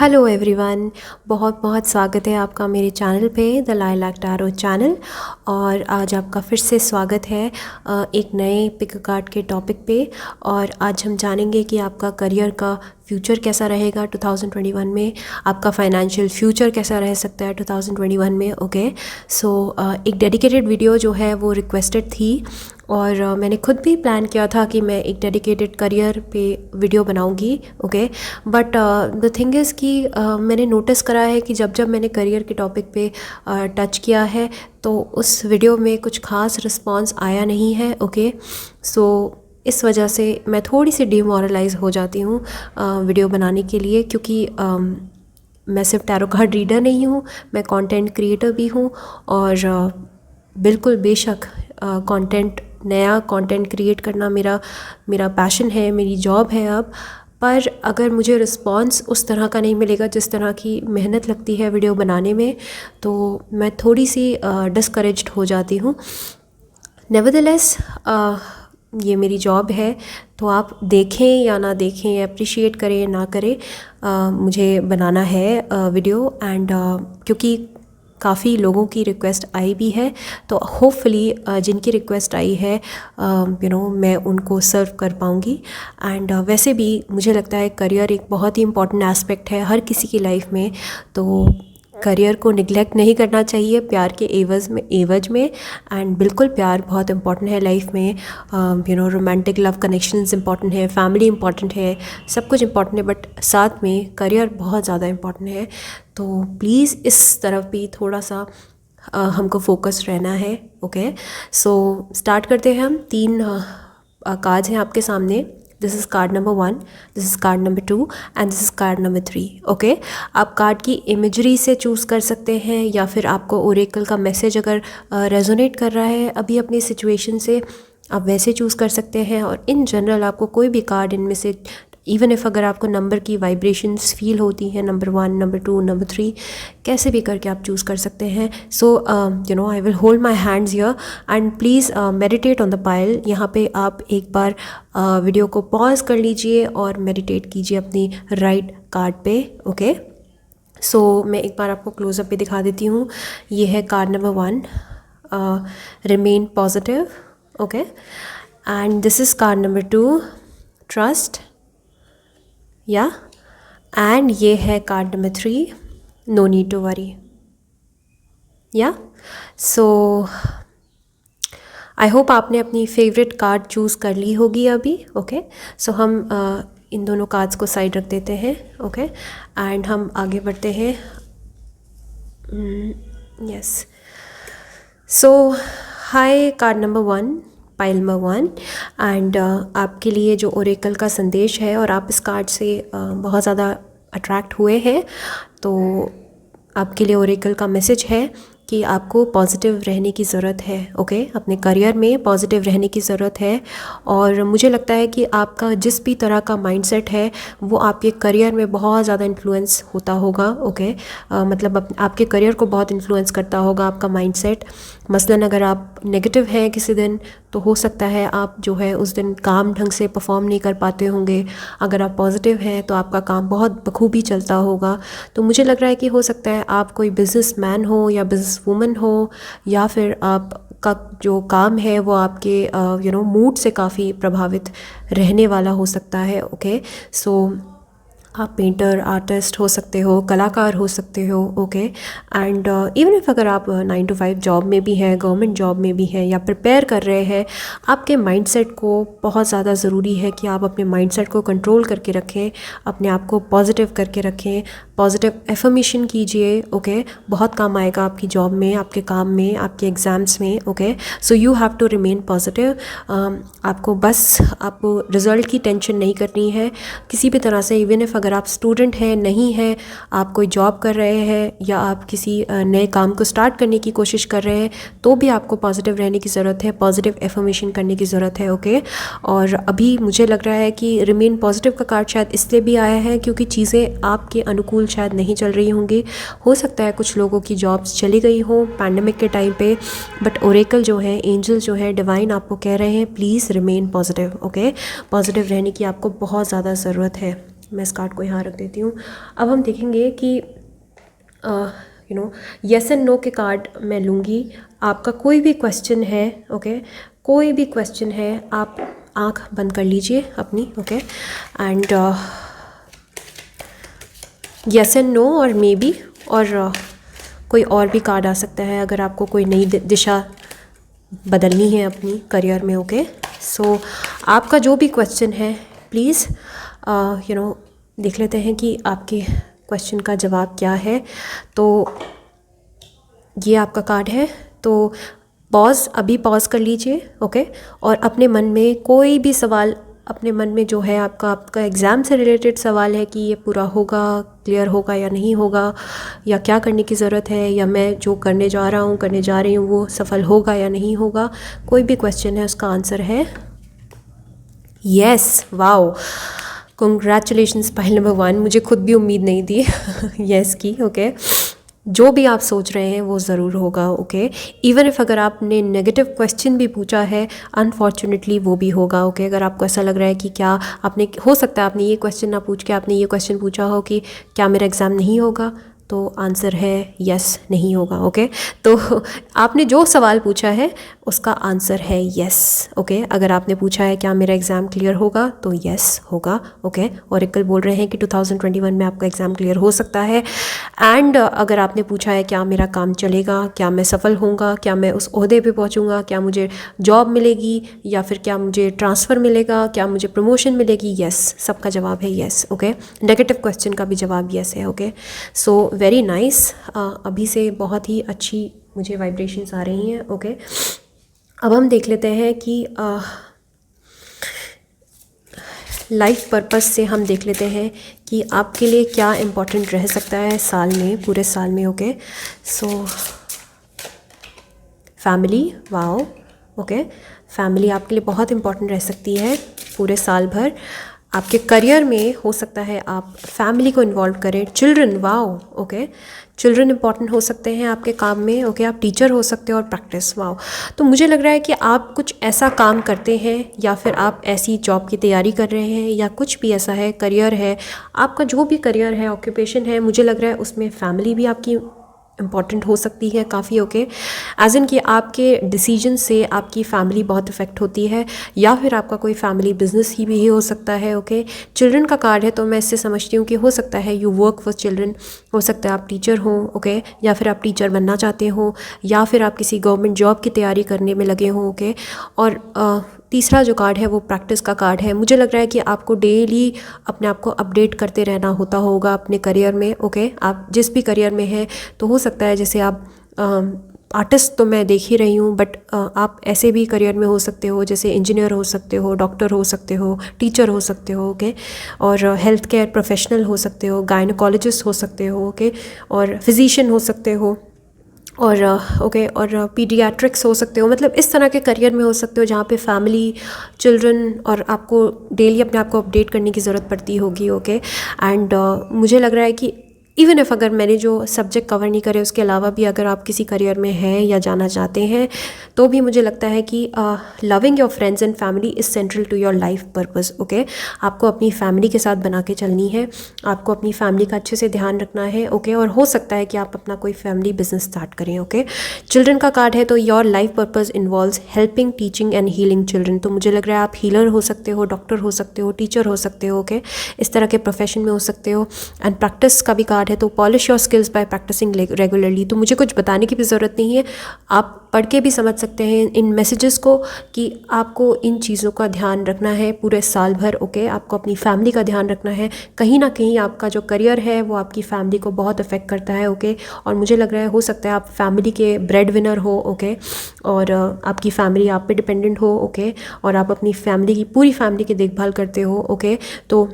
Hello everyone, बहुत बहुत स्वागत है आपका मेरे चैनल पे द लाइलाक टैरो चैनल। और आज आपका फिर से स्वागत है एक नए पिक कार्ड के टॉपिक पे। और आज हम जानेंगे कि आपका करियर का फ्यूचर कैसा रहेगा 2021 में, आपका फाइनेंशियल फ्यूचर कैसा रह सकता है 2021 में। ओके, सो एक डेडिकेटेड वीडियो जो है वो रिक्वेस्टेड थी और मैंने खुद भी प्लान किया था कि मैं एक डेडिकेटेड करियर पे वीडियो बनाऊंगी। Okay, but the thing is कि मैंने नोटिस करा है कि जब जब मैंने करियर के टॉपिक पे टच किया है तो उस वीडियो में कुछ खास रिस्पांस आया नहीं है। ओके, सो इस वजह से मैं थोड़ी सी डिमोरलाइज हो जाती हूँ वीडियो बनाने के लिए, क्योंकि मैं सिर्फ टैरो कार्ड रीडर नहीं हूँ, मैं कंटेंट क्रिएटर भी हूँ। और बिल्कुल बेशक कंटेंट, नया कंटेंट क्रिएट करना मेरा पैशन है, मेरी जॉब है अब। पर अगर मुझे रिस्पांस उस तरह का नहीं मिलेगा जिस तरह की मेहनत लगती है वीडियो बनाने में, तो मैं थोड़ी सी डिस्करेज्ड हो जाती हूँ। नेवरदलेस ये मेरी जॉब है, तो आप देखें या ना देखें, अप्रिशिएट करें ना करें, मुझे बनाना है वीडियो। एंड क्योंकि काफ़ी लोगों की रिक्वेस्ट आई भी है, तो होपफुली जिनकी रिक्वेस्ट आई है मैं उनको सर्व कर पाऊँगी। एंड वैसे भी मुझे लगता है करियर एक बहुत ही इम्पॉर्टेंट एस्पेक्ट है हर किसी की लाइफ में, तो करियर को निगलेक्ट नहीं करना चाहिए प्यार के एवज में। एंड बिल्कुल प्यार बहुत इंपॉर्टेंट है लाइफ में, रोमांटिक लव कनेक्शंस इंपॉर्टेंट है, फैमिली इंपॉर्टेंट है, सब कुछ इंपॉर्टेंट है, बट साथ में करियर बहुत ज़्यादा इंपॉर्टेंट है। तो प्लीज़ इस तरफ भी थोड़ा सा हमको फोकस रहना है। ओके, सो स्टार्ट करते हैं हम। 3 कार्ड्स हैं आपके सामने। This is card number 1, this is card number 2 and this is card number 3। Okay, आप कार्ड की इमेजरी से चूज़ कर सकते हैं, या फिर आपको ओरेकल का मैसेज अगर रेजोनेट कर रहा है अभी अपनी सिचुएशन से, आप वैसे चूज़ कर सकते हैं। और इन जनरल आपको कोई भी कार्ड इनमें से, इवन इफ़ अगर आपको नंबर की वाइब्रेशंस फील होती हैं, नंबर 1, नंबर 2, नंबर 3, कैसे भी करके आप चूज़ कर सकते हैं। So I will hold my hands here and please meditate on the pile. यहाँ पे आप एक बार वीडियो को पॉज कर लीजिए और मेडिटेट कीजिए अपनी राइट कार्ड पे। ओके, सो मैं एक बार आपको क्लोजअप पे दिखा देती हूँ। ये है card number 1, remain positive. Okay, and this is card number 2, trust. Yeah and ये है card number 3, no need to worry. Yeah so I hope आपने अपनी फेवरेट कार्ड चूज़ कर ली होगी अभी। ओके, सो हम इन दोनों कार्ड्स को साइड रख देते हैं। ओके, एंड हम आगे बढ़ते हैं। Yes, so hi card number 1, pile number 1। And आपके लिए जो ओरेकल का संदेश है, और आप इस कार्ड से बहुत ज़्यादा अट्रैक्ट हुए हैं, तो आपके लिए ओरेकल का मैसेज है कि आपको पॉजिटिव रहने की ज़रूरत है। ओके, अपने करियर में पॉजिटिव रहने की ज़रूरत है। और मुझे लगता है कि आपका जिस भी तरह का माइंडसेट है वो आपके करियर में बहुत ज़्यादा इन्फ्लुएंस होता होगा। ओके, मतलब आपके करियर को बहुत इन्फ्लुएंस करता होगा आपका माइंडसेट। मसलन अगर आप नेगेटिव हैं किसी दिन, तो हो सकता है आप जो है उस दिन काम ढंग से परफॉर्म नहीं कर पाते होंगे। अगर आप पॉजिटिव हैं तो आपका काम बहुत बखूबी चलता होगा। तो मुझे लग रहा है कि हो सकता है आप कोई बिजनेसमैन हो या बिजनेस वुमन हो, या फिर आपका जो काम है वो आपके मूड से काफ़ी प्रभावित रहने वाला हो सकता है। ओके, सो आप पेंटर, आर्टिस्ट हो सकते हो, कलाकार हो सकते हो। ओके, एंड इवन इफ अगर आप 9 to 5 जॉब में भी हैं, गवर्नमेंट जॉब में भी हैं, या प्रिपेयर कर रहे हैं, आपके माइंडसेट को बहुत ज़्यादा ज़रूरी है कि आप अपने माइंडसेट को कंट्रोल करके रखें, अपने आप को पॉजिटिव करके रखें, पॉजिटिव एफर्मेशन कीजिए। ओके, बहुत काम आएगा आपकी जॉब में, आपके काम में, आपके एग्ज़ाम्स में। Okay, so you have to remain positive. आपको बस आपको रिज़ल्ट की टेंशन नहीं करनी है किसी भी तरह से। इवन इफ अगर आप स्टूडेंट हैं, नहीं हैं, आप कोई जॉब कर रहे हैं, या आप किसी नए काम को स्टार्ट करने की कोशिश कर रहे हैं, तो भी आपको पॉजिटिव रहने की ज़रूरत है, पॉजिटिव एफर्मेशन करने की ज़रूरत है। ओके, और अभी मुझे लग रहा है कि रिमेन पॉजिटिव का कार्ड शायद इसलिए भी आया है क्योंकि चीज़ें आपके अनुकूल शायद नहीं चल रही होंगी। हो सकता है कुछ लोगों की जॉब्स चली गई हों पैंडेमिक के टाइम पे, बट ओरेकल जो है, एंजल जो है, डिवाइन आपको कह रहे हैं please remain positive. Okay, positive रहने की आपको बहुत ज़्यादा ज़रूरत है। मैं इस कार्ड को यहाँ रख देती हूँ। अब हम देखेंगे कि येस एंड नो के कार्ड मैं लूँगी। आपका कोई भी क्वेश्चन है, ओके, कोई भी क्वेश्चन है, आप आँख बंद कर लीजिए अपनी, okay, and yes and no और मे बी, और कोई और भी कार्ड आ सकता है अगर आपको कोई नई दिशा बदलनी है अपनी करियर में, ओके। सो आपका जो भी क्वेश्चन है प्लीज़ देख लेते हैं कि आपके क्वेश्चन का जवाब क्या है। तो ये आपका कार्ड है, तो अभी पॉज कर लीजिए, ओके, और अपने मन में कोई भी सवाल, अपने मन में जो है आपका एग्ज़ाम से रिलेटेड सवाल है कि ये पूरा होगा, क्लियर होगा या नहीं होगा, या क्या करने की ज़रूरत है, या मैं जो करने जा रही हूँ वो सफल होगा या नहीं होगा, कोई भी क्वेश्चन है उसका आंसर है yes. Wow, congratulations pile number 1, मुझे खुद भी उम्मीद नहीं थी यस की, ओके। जो भी आप सोच रहे हैं वो ज़रूर होगा, ओके। इवन इफ़ अगर आपने नेगेटिव क्वेश्चन भी पूछा है, अनफॉर्चुनेटली वो भी होगा, ओके। अगर आपको ऐसा लग रहा है कि क्या आपने, हो सकता है आपने ये क्वेश्चन ना पूछ के आपने ये क्वेश्चन पूछा हो कि क्या मेरा एग्ज़ाम नहीं होगा, तो आंसर है यस, नहीं होगा, ओके। तो आपने जो सवाल पूछा है उसका आंसर है यस, ओके। अगर आपने पूछा है क्या मेरा एग्ज़ाम क्लियर होगा, तो यस होगा, ओके। ओरेकल बोल रहे हैं कि 2021 में आपका एग्ज़ाम क्लियर हो सकता है। एंड अगर आपने पूछा है क्या मेरा काम चलेगा, क्या मैं सफल होऊंगा, क्या मैं उस ओहदे पे पहुंचूंगा, क्या मुझे जॉब मिलेगी, या फिर क्या मुझे ट्रांसफ़र मिलेगा, क्या मुझे प्रमोशन मिलेगी, यस, सबका जवाब है यस, ओके। नेगेटिव क्वेश्चन का भी जवाब यस है, ओके। सो वेरी नाइस, अभी से बहुत ही अच्छी मुझे वाइब्रेशंस आ रही हैं, ओके। अब हम देख लेते हैं कि लाइफ पर्पस से हम देख लेते हैं कि आपके लिए क्या इम्पोर्टेंट रह सकता है साल में, पूरे साल में, okay. So family, wow, okay, family आपके लिए बहुत इम्पोर्टेंट रह सकती है पूरे साल भर। आपके करियर में हो सकता है आप फैमिली को इन्वॉल्व करें। Children, wow, okay, children important हो सकते हैं आपके काम में, ओके। आप टीचर हो सकते हो, और प्रैक्टिस, वाओ। तो मुझे लग रहा है कि आप कुछ ऐसा काम करते हैं, या फिर आप ऐसी जॉब की तैयारी कर रहे हैं, या कुछ भी ऐसा है, करियर है आपका, जो भी करियर है, ऑक्यूपेशन है, मुझे लग रहा है उसमें फैमिली भी आपकी इम्पॉर्टेंट हो सकती है काफ़ी, ओके। एज इन कि आपके डिसीजन से आपकी फ़ैमिली बहुत इफ़ेक्ट होती है, या फिर आपका कोई फैमिली बिजनेस ही भी हो सकता है, ओके। चिल्ड्रन का कार्ड है, तो मैं इससे समझती हूँ कि हो सकता है यू वर्क फॉर चिल्ड्रन, हो सकता है आप टीचर हो, ओके, या फिर आप टीचर बनना चाहते हो, या फिर आप किसी गवर्नमेंट जॉब की तैयारी करने में लगे हो, ओके। और तीसरा जो कार्ड है वो प्रैक्टिस का कार्ड है। मुझे लग रहा है कि आपको डेली अपने आप को अपडेट करते रहना होता होगा अपने करियर में, ओके। आप जिस भी करियर में हैं, तो हो सकता है जैसे आप आर्टिस्ट तो मैं देख ही रही हूँ, बट आप ऐसे भी करियर में हो सकते हो, जैसे इंजीनियर हो सकते हो, डॉक्टर हो सकते हो, टीचर हो सकते हो, ओके, और हेल्थ केयर प्रोफेशनल हो सकते हो, गायनोकोलॉजिस्ट हो सकते हो, ओके, और फिजिशियन हो सकते हो, और ओके, और पीडियाट्रिक्स हो सकते हो। मतलब इस तरह के करियर में हो सकते हो जहाँ पे फैमिली, चिल्ड्रन, और आपको डेली अपने आप को अपडेट करने की ज़रूरत पड़ती होगी, ओके। एंड मुझे लग रहा है कि इवन इफ़ अगर मैंने जो सब्जेक्ट कवर नहीं करे उसके अलावा भी अगर आप किसी करियर में हैं या जाना चाहते हैं, तो भी मुझे लगता है कि loving your friends and family is central to your life purpose, okay. आपको अपनी फैमिली के साथ बना के चलनी है, आपको अपनी फैमिली का अच्छे से ध्यान रखना है, ओके। और हो सकता है कि आप अपना कोई फैमिली बिजनेस स्टार्ट करें, ओके। चिल्ड्रन का कार्ड है, तो your life purpose involves helping, teaching and healing children. तो मुझे लग रहा है आप हीलर हो सकते हो, डॉक्टर हो सकते हो, टीचर हो सकते हो, ओके, इस तरह के प्रोफेशन में हो सकते हो। एंड प्रैक्टिस का भी कार्ड है, तो polish your skills by practising regularly. तो मुझे कुछ बताने की भी ज़रूरत नहीं है, आप पढ़ के भी समझ सकते हैं इन मैसेजेस को कि आपको इन चीज़ों का ध्यान रखना है पूरे साल भर, ओके। आपको अपनी फैमिली का ध्यान रखना है। कहीं ना कहीं आपका जो करियर है वो आपकी फैमिली को बहुत अफेक्ट करता है, ओके। और मुझे लग रहा है हो सकता है आप फैमिली के ब्रेड विनर हो, ओके, और आपकी फैमिली आप पे डिपेंडेंट हो, ओके, और आप अपनी फैमिली की, पूरी फैमिली की देखभाल करते हो, ओके। तो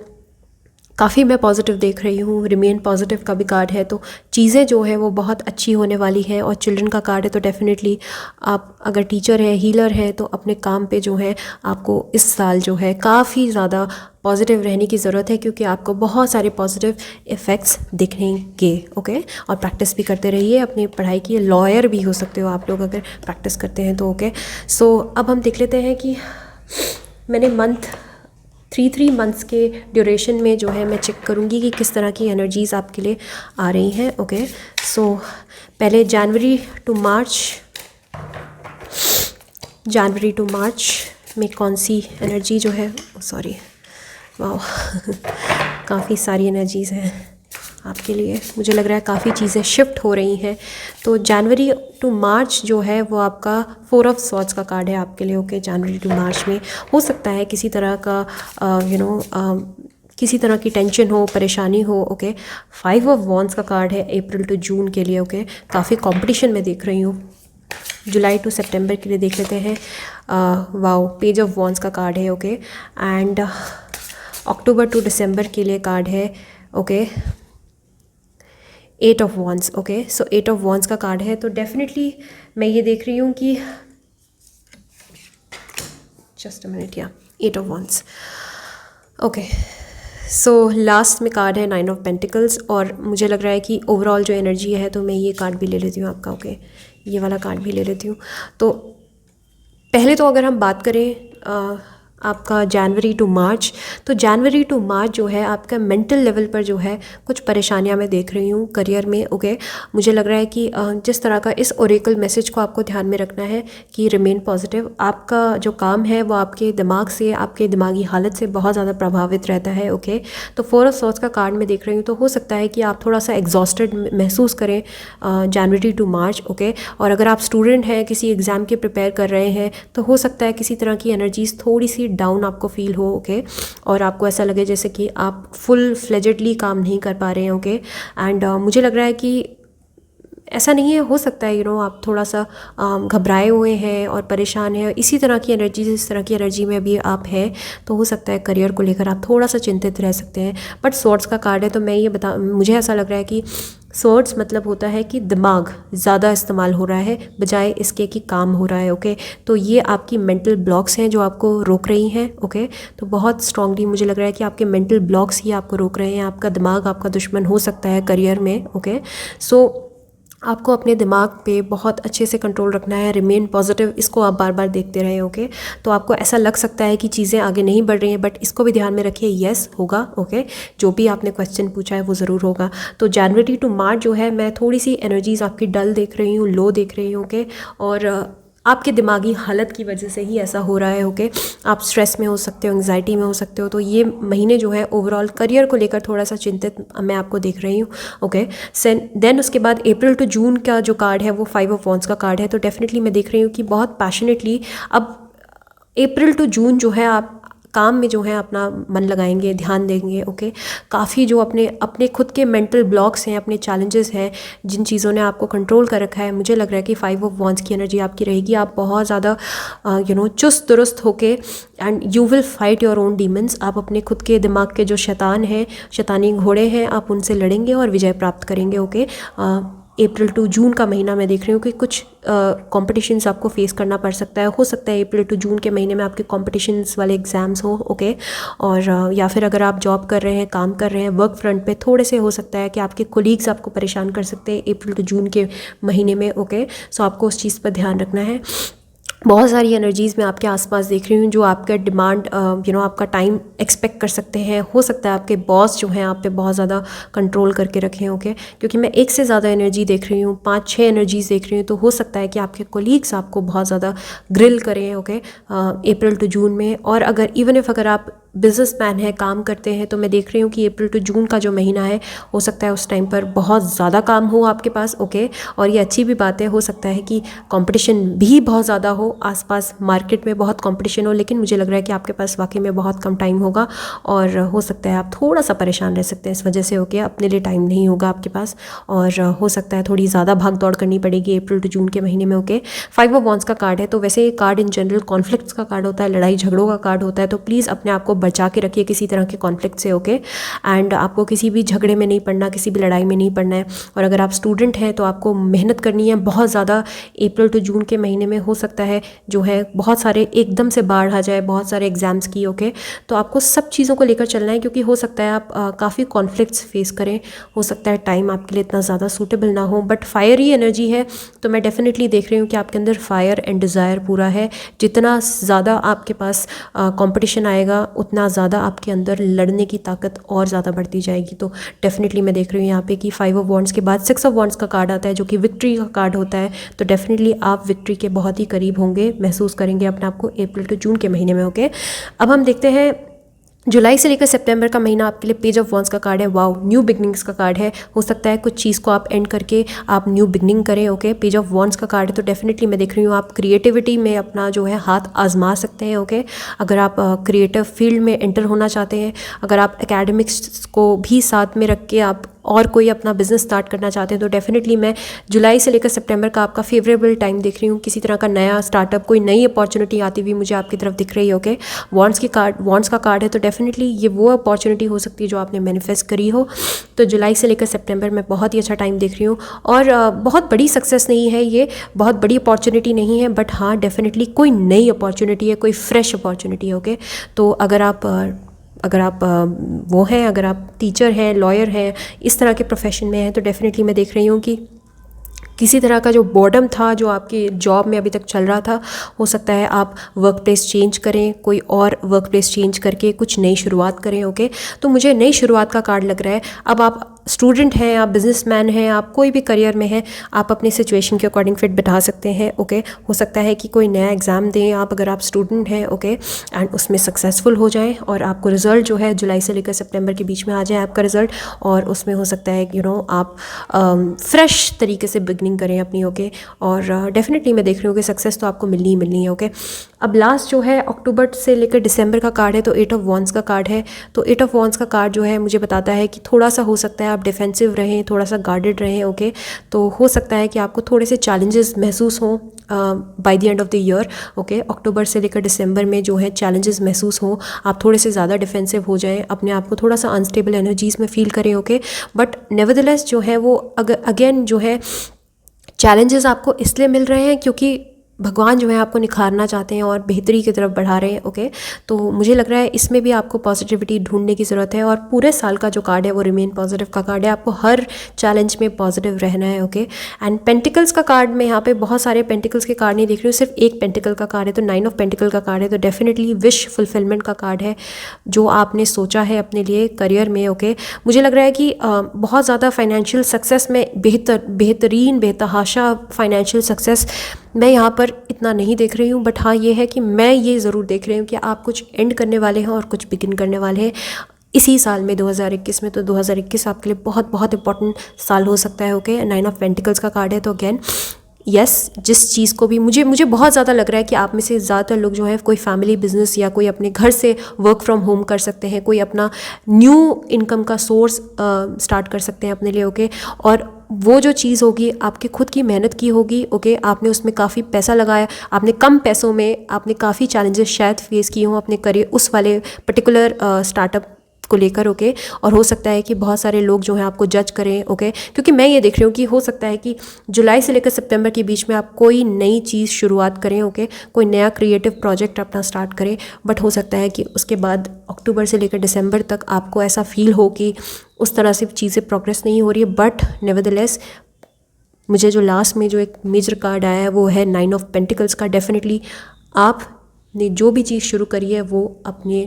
काफ़ी मैं पॉजिटिव देख रही हूँ। रिमेन पॉजिटिव का भी कार्ड है, तो चीज़ें जो है वो बहुत अच्छी होने वाली है। और चिल्ड्रन का कार्ड है, तो डेफिनेटली आप अगर टीचर है, हीलर है, तो अपने काम पे जो है आपको इस साल जो है काफ़ी ज़्यादा पॉजिटिव रहने की ज़रूरत है, क्योंकि आपको बहुत सारे पॉजिटिव इफ़ेक्ट्स दिखेंगे, ओके। और प्रैक्टिस भी करते रहिए अपनी पढ़ाई की। लॉयर भी हो सकते हो आप लोग अगर प्रैक्टिस करते हैं तो, ओके। सो अब हम देख लेते हैं कि मैंने मंथ 3 मंथ्स के ड्यूरेशन में जो है मैं चेक करूँगी कि किस तरह की एनर्जीज़ आपके लिए आ रही हैं। ओके, सो पहले जनवरी टू मार्च में कौन सी एनर्जी जो है, सॉरी वाह काफ़ी सारी एनर्जीज़ हैं आपके लिए। मुझे लग रहा है काफ़ी चीज़ें शिफ्ट हो रही हैं। तो जनवरी टू मार्च जो है वो आपका 4 ऑफ सॉर्ड्स का कार्ड है आपके लिए। ओके, जनवरी टू मार्च में हो सकता है किसी तरह का किसी तरह की टेंशन हो, परेशानी हो। ओके, 5 ऑफ वॉन्ड्स का कार्ड है अप्रैल टू जून के लिए। ओके, काफ़ी कंपटीशन में देख रही हूँ। जुलाई टू सितंबर के लिए देख लेते हैं। वाओ, पेज ऑफ वॉन्ड्स का कार्ड है। ओके, एंड अक्टूबर टू दिसंबर के लिए कार्ड है। Okay, 8 of wands. Okay, so 8 of wands का कार्ड है। तो डेफिनेटली मैं ये देख रही हूँ कि जस्ट अ मिनट, या 8 of wands. Okay, so last में कार्ड है 9 ऑफ पेंटिकल्स, और मुझे लग रहा है कि ओवरऑल जो एनर्जी है, तो मैं ये कार्ड भी ले लेती हूँ आपका। ओके, ये वाला कार्ड भी ले लेती हूँ। तो पहले तो अगर हम बात करें आपका जनवरी टू मार्च, तो जनवरी टू मार्च जो है आपका मेंटल लेवल पर जो है कुछ परेशानियां मैं देख रही हूँ करियर में। ओके, मुझे लग रहा है कि जिस तरह का इस ओरेकल मैसेज को आपको ध्यान में रखना है कि रिमेन पॉजिटिव। आपका जो काम है वो आपके दिमाग से, आपके दिमागी हालत से बहुत ज़्यादा प्रभावित रहता है। ओके, तो 4 ऑफ सॉर्ड्स का कार्ड मैं देख रही हूँ, तो हो सकता है कि आप थोड़ा सा एग्जॉस्टेड महसूस करें जनवरी टू मार्च। ओके, और अगर आप स्टूडेंट हैं, किसी एग्ज़ाम के प्रिपेयर कर रहे हैं, तो हो सकता है किसी तरह की एनर्जीज थोड़ी सी डाउन आपको फील हो। ओके, और आपको ऐसा लगे जैसे कि आप फुल फ्लेजेडली काम नहीं कर पा रहे हैं। ओके, एंड मुझे लग रहा है कि ऐसा नहीं है, हो सकता है आप थोड़ा सा घबराए हुए हैं और परेशान हैं, इसी तरह की एनर्जी, इस तरह की एनर्जी में भी आप हैं, तो हो सकता है करियर को लेकर आप थोड़ा सा चिंतित रह सकते हैं। बट स्वॉर्ड्स का कार्ड है, तो मैं ये मुझे ऐसा लग रहा है कि स्वॉर्ड्स मतलब होता है कि दिमाग ज़्यादा इस्तेमाल हो रहा है बजाय इसके कि काम हो रहा है। ओके, तो ये आपकी मेंटल ब्लॉक्स हैं जो आपको रोक रही हैं। ओके, तो बहुत स्ट्रांगली मुझे लग रहा है कि आपके मेंटल ब्लॉक्स ही आपको रोक रहे हैं। आपका दिमाग आपका दुश्मन हो सकता है करियर में। ओके, सो आपको अपने दिमाग पे बहुत अच्छे से कंट्रोल रखना है। रिमेन पॉजिटिव, इसको आप बार बार देखते रहे। ओके, तो आपको ऐसा लग सकता है कि चीज़ें आगे नहीं बढ़ रही हैं, बट इसको भी ध्यान में रखिए, यस होगा। ओके, जो भी आपने क्वेश्चन पूछा है वो ज़रूर होगा। तो जनवरी टू मार्च जो है मैं थोड़ी सी एनर्जीज आपकी डल देख रही हूँ, लो देख रही हूँ। ओके, और आपके दिमागी हालत की वजह से ही ऐसा हो रहा है। ओके, आप स्ट्रेस में हो सकते हो, एंग्जाइटी में हो सकते हो। तो ये महीने जो है ओवरऑल करियर को लेकर थोड़ा सा चिंतित मैं आपको देख रही हूँ। ओके, देन उसके बाद अप्रैल टू जून का जो कार्ड है वो 5 ऑफ वॉन्ड्स का कार्ड है। तो डेफिनेटली मैं देख रही हूँ कि बहुत पैशनेटली अब अप्रैल टू जून जो है आप काम में जो है अपना मन लगाएंगे, ध्यान देंगे। ओके, काफ़ी जो अपने खुद के मेंटल ब्लॉक्स हैं, अपने चैलेंजेस हैं, जिन चीज़ों ने आपको कंट्रोल कर रखा है, मुझे लग रहा है कि 5 ऑफ वॉन्ड्स की एनर्जी आपकी रहेगी। आप बहुत ज़्यादा चुस्त दुरुस्त होके and you will fight your own demons. आप अपने खुद के दिमाग के जो शैतान हैं, शैतानी घोड़े हैं, आप उनसे लड़ेंगे और विजय प्राप्त करेंगे। ओके, अप्रैल टू जून का महीना मैं देख रही हूँ कि कुछ कॉम्पिटिशन्स आपको फेस करना पड़ सकता है। हो सकता है अप्रैल टू जून के महीने में आपके कॉम्पिटिशन्स वाले एग्ज़ाम्स हो। ओके, और या फिर अगर आप जॉब कर रहे हैं, काम कर रहे हैं, वर्क फ्रंट पे थोड़े से हो सकता है कि आपके कोलीग्स आपको परेशान कर सकते हैं अप्रैल टू जून के महीने में। ओके, सो आपको उस चीज़ पर ध्यान रखना है। बहुत सारी एनर्जीज़ मैं आपके आसपास देख रही हूँ जो आपका डिमांड आपका टाइम एक्सपेक्ट कर सकते हैं। हो सकता है आपके बॉस जो हैं आप पे बहुत ज़्यादा कंट्रोल करके रखें। ओके, क्योंकि मैं एक से ज़्यादा एनर्जी देख रही हूँ, 5-6 एनर्जीज़ देख रही हूँ। तो हो सकता है कि आपके कोलीग्स आपको बहुत ज़्यादा ग्रिल करें। ओके, अप्रैल टू जून में। और अगर आप बिजनेसमैन हैं, काम करते हैं, तो मैं देख रही हूँ कि अप्रैल टू जून का जो महीना है, हो सकता है उस टाइम पर बहुत ज़्यादा काम हो आपके पास। ओके, और ये अच्छी भी बात है। हो सकता है कि कंपटीशन भी बहुत ज़्यादा हो, आसपास मार्केट में बहुत कंपटीशन हो, लेकिन मुझे लग रहा है कि आपके पास वाकई में बहुत कम टाइम होगा और हो सकता है आप थोड़ा सा परेशान रह सकते हैं इस वजह से। ओके, अपने लिए टाइम नहीं होगा आपके पास और हो सकता है थोड़ी ज़्यादा भाग दौड़ करनी पड़ेगी अप्रैल टू जून के महीने में। ओके, 5 ऑफ वॉन्ड्स का कार्ड है, तो वैसे ये कार्ड इन जनरल कॉन्फ्लिक्ट्स का कार्ड होता है, लड़ाई झगड़ों का कार्ड होता है। तो प्लीज़ अपने आप को बचा के रखिए किसी तरह के कॉन्फ्लिक्ट से। ओके, एंड आपको किसी भी झगड़े में नहीं पड़ना, किसी भी लड़ाई में नहीं पड़ना है। और अगर आप स्टूडेंट हैं तो आपको मेहनत करनी है बहुत ज़्यादा। अप्रैल टू जून के महीने में हो सकता है जो है बहुत सारे एकदम से बाढ़ आ जाए, बहुत सारे एग्जाम्स की। ओके, तो आपको सब चीज़ों को लेकर चलना है क्योंकि हो सकता है आप काफ़ी कॉन्फ्लिक्ट्स फेस करें। हो सकता है टाइम आपके लिए इतना ज़्यादा सूटेबल ना हो, बट फायरी एनर्जी है। तो मैं डेफिनेटली देख रही हूँ कि आपके अंदर फायर एंड डिज़ायर पूरा है। जितना ज़्यादा आपके पास कंपटीशन आएगा उतना ज़्यादा आपके अंदर लड़ने की ताकत और ज़्यादा बढ़ती जाएगी। तो डेफिनेटली मैं देख रही हूँ यहाँ पे कि 5 ऑफ वॉन्ड्स के बाद 6 ऑफ वॉन्ड्स का कार्ड आता है जो कि विक्ट्री का कार्ड होता है। तो डेफिनेटली आप विक्ट्री के बहुत ही करीब होंगे, महसूस करेंगे अपने आप को अप्रैल टू जून के महीने में। ओके, अब हम देखते हैं जुलाई से लेकर सितंबर का महीना आपके लिए पेज ऑफ वॉन्ड्स का कार्ड है। वाओ, न्यू बिगनिंग्स का कार्ड है। हो सकता है कुछ चीज़ को आप एंड करके आप न्यू बिगनिंग करें। ओके, पेज ऑफ वॉन्ड्स का कार्ड है। तो डेफिनेटली मैं देख रही हूँ आप क्रिएटिविटी में अपना जो है हाथ आजमा सकते हैं। ओके, अगर आप क्रिएटिव फील्ड में एंटर होना चाहते हैं, अगर आप एकेडमिक्स को भी साथ में रख के आप और कोई अपना बिजनेस स्टार्ट करना चाहते हैं, तो डेफिनेटली मैं जुलाई से लेकर सितंबर का आपका फेवरेबल टाइम देख रही हूँ। किसी तरह का नया स्टार्टअप, कोई नई अपॉर्चुनिटी आती हुई मुझे आपकी तरफ दिख रही है। ओके, वॉन्ड्स का कार्ड है। तो डेफिनेटली ये वो अपॉर्चुनिटी हो सकती है जो आपने मैनिफेस्ट करी हो। तो जुलाई से लेकर सितंबर में बहुत ही अच्छा टाइम देख रही हूँ। और बहुत बड़ी सक्सेस नहीं है ये, बहुत बड़ी अपॉर्चुनिटी नहीं है, बट हाँ डेफिनेटली कोई नई अपॉर्चुनिटी है, कोई फ्रेश अपॉर्चुनिटी है। ओके, तो अगर आप वो हैं, अगर आप टीचर हैं, लॉयर हैं, इस तरह के प्रोफेशन में हैं, तो डेफिनेटली मैं देख रही हूँ कि किसी तरह का जो बॉर्डम था जो आपकी जॉब में अभी तक चल रहा था, हो सकता है आप वर्क प्लेस चेंज करें, कोई और वर्क प्लेस चेंज करके कुछ नई शुरुआत करें। ओके, तो मुझे नई शुरुआत का कार्ड लग रहा है। अब आप स्टूडेंट हैं, आप बिजनेसमैन हैं, आप कोई भी करियर में हैं, आप अपनी सिचुएशन के अकॉर्डिंग फिट बैठा सकते हैं। ओके, हो सकता है कि कोई नया एग्ज़ाम दें आप, अगर आप स्टूडेंट हैं। ओके, एंड उसमें सक्सेसफुल हो जाएं और आपको रिज़ल्ट जो है जुलाई से लेकर सितंबर के बीच में आ जाए आपका रिज़ल्ट, और उसमें हो सकता है कि आप फ्रेश तरीके से बिगनिंग करें अपनी। ओके, और डेफिनेटली मैं देख रही हूँ कि सक्सेस तो आपको मिलनी ही मिलनी है। ओके, अब लास्ट जो है अक्टूबर से लेकर दिसंबर का कार्ड है, तो 8 ऑफ वॉन्ड्स का कार्ड है। तो 8 ऑफ वॉन्ड्स का कार्ड जो है मुझे बताता है कि थोड़ा सा हो सकता है आप डिफेंसिव रहें, थोड़ा सा गार्डेड रहें। ओके, तो हो सकता है कि आपको थोड़े से चैलेंजेस महसूस हों by the end of the year. Okay, अक्टूबर से लेकर दिसंबर में जो है चैलेंजेस महसूस हों, आप थोड़े से ज़्यादा डिफेंसिव हो जाएं, अपने आप को थोड़ा सा अनस्टेबल एनर्जीज़ में फील करें। ओके, बट नेवरदलेस जो है वो अगेन जो है चैलेंजेस आपको इसलिए मिल रहे हैं क्योंकि भगवान जो है आपको निखारना चाहते हैं और बेहतरी की तरफ बढ़ा रहे हैं। ओके, तो मुझे लग रहा है इसमें भी आपको पॉजिटिविटी ढूंढने की ज़रूरत है, और पूरे साल का जो कार्ड है वो रिमेन पॉजिटिव का कार्ड है। आपको हर चैलेंज में पॉजिटिव रहना है। ओके, एंड पेंटिकल्स का कार्ड में यहाँ पे बहुत सारे पेंटिकल्स के कार्ड नहीं देख रही हूँ, सिर्फ एक पेंटिकल का कार्ड है, तो 9 ऑफ पेंटिकल का कार्ड है। तो डेफिनेटली विश फुलफिलमेंट का कार्ड है, जो आपने सोचा है अपने लिए करियर में। ओके, मुझे लग रहा है कि बहुत ज़्यादा फाइनेंशियल सक्सेस में बेहतरीन बेतहाशा फाइनेंशियल सक्सेस मैं यहाँ पर इतना नहीं देख रही हूँ, बट हाँ ये है कि मैं ये ज़रूर देख रही हूँ कि आप कुछ एंड करने वाले हैं और कुछ बिगिन करने वाले हैं इसी साल में 2021 में। तो 2021 आपके लिए बहुत बहुत इंपॉर्टेंट साल हो सकता है। ओके, 9 ऑफ पेंटिकल्स का कार्ड है। तो अगेन यस, जिस चीज़ को भी मुझे बहुत ज़्यादा लग रहा है कि आप में से ज़्यादातर लोग जो है कोई फैमिली बिजनेस या कोई अपने घर से वर्क फ्रॉम होम कर सकते हैं, कोई अपना न्यू इनकम का सोर्स स्टार्ट कर सकते हैं अपने लिए। ओके, और वो जो चीज़ होगी आपकी खुद की मेहनत की होगी। ओके, आपने उसमें काफ़ी पैसा लगाया, आपने कम पैसों में आपने काफ़ी चैलेंजेस शायद फेस किए हों अपने करियर उस वाले पर्टिकुलर स्टार्टअप को लेकर। ओके, और हो सकता है कि बहुत सारे लोग जो हैं आपको जज करें। ओके, क्योंकि मैं ये देख रही हूँ कि हो सकता है कि जुलाई से लेकर सितंबर के बीच में आप कोई नई चीज़ शुरुआत करें। ओके, कोई नया क्रिएटिव प्रोजेक्ट अपना स्टार्ट करें, बट हो सकता है कि उसके बाद अक्टूबर से लेकर दिसंबर तक आपको ऐसा फील हो कि उस तरह से चीज़ें प्रोग्रेस नहीं हो रही है। बट नेवरदलेस मुझे जो लास्ट में जो एक मेजर कार्ड आया है वो है 9 ऑफ पेंटिकल्स का। डेफिनेटली आपने जो भी चीज़ शुरू करी है वो अपने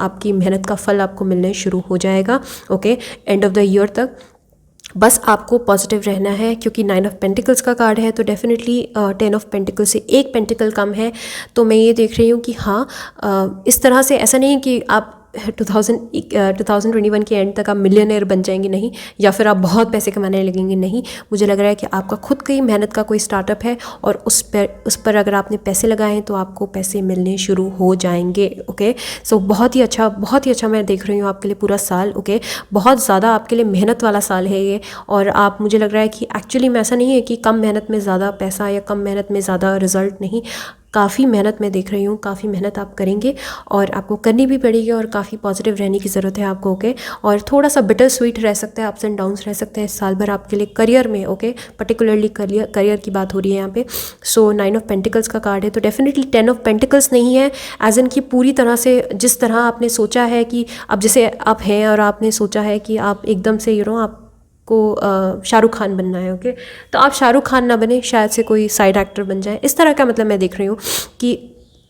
आपकी मेहनत का फल आपको मिलने शुरू हो जाएगा। Okay, and of the year तक बस आपको पॉजिटिव रहना है, क्योंकि 9 ऑफ पेंटिकल्स का कार्ड है। तो डेफिनेटली 10 ऑफ पेंटिकल से एक पेंटिकल कम है। तो मैं ये देख रही हूँ कि हाँ इस तरह से ऐसा नहीं कि आप 2021 के एंड तक आप मिलियनेयर बन जाएंगे, नहीं, या फिर आप बहुत पैसे कमाने लगेंगे, नहीं। मुझे लग रहा है कि आपका खुद की मेहनत का कोई स्टार्टअप है और उस पर अगर आपने पैसे लगाए हैं तो आपको पैसे मिलने शुरू हो जाएंगे। ओके, सो बहुत ही अच्छा मैं देख रही हूँ आपके लिए पूरा साल। ओके, बहुत ज़्यादा आपके लिए मेहनत वाला साल है ये, और आप मुझे लग रहा है कि एक्चुअली में ऐसा नहीं है कि कम मेहनत में ज़्यादा पैसा या कम मेहनत में ज़्यादा रिजल्ट, नहीं, काफ़ी मेहनत मैं देख रही हूँ, काफ़ी मेहनत आप करेंगे और आपको करनी भी पड़ेगी, और काफ़ी पॉजिटिव रहने की ज़रूरत है आपको। ओके, और थोड़ा सा बिटर स्वीट रह सकता है, अप्स एंड डाउन्स रह सकते हैं साल भर आपके लिए करियर में। ओके, पर्टिकुलरली करियर की बात हो रही है यहाँ पे। सो 9 ऑफ पेंटिकल्स का कार्ड है। तो डेफिनेटली 10 ऑफ पेंटिकल्स नहीं है एज इन कि पूरी तरह से जिस तरह आपने सोचा है कि अब जैसे आप हैं और आपने सोचा है कि आप एकदम से आप को शाहरुख खान बनना है। ओके, तो आप शाहरुख खान ना बने, शायद से कोई साइड एक्टर बन जाए, इस तरह का मतलब मैं देख रही हूँ कि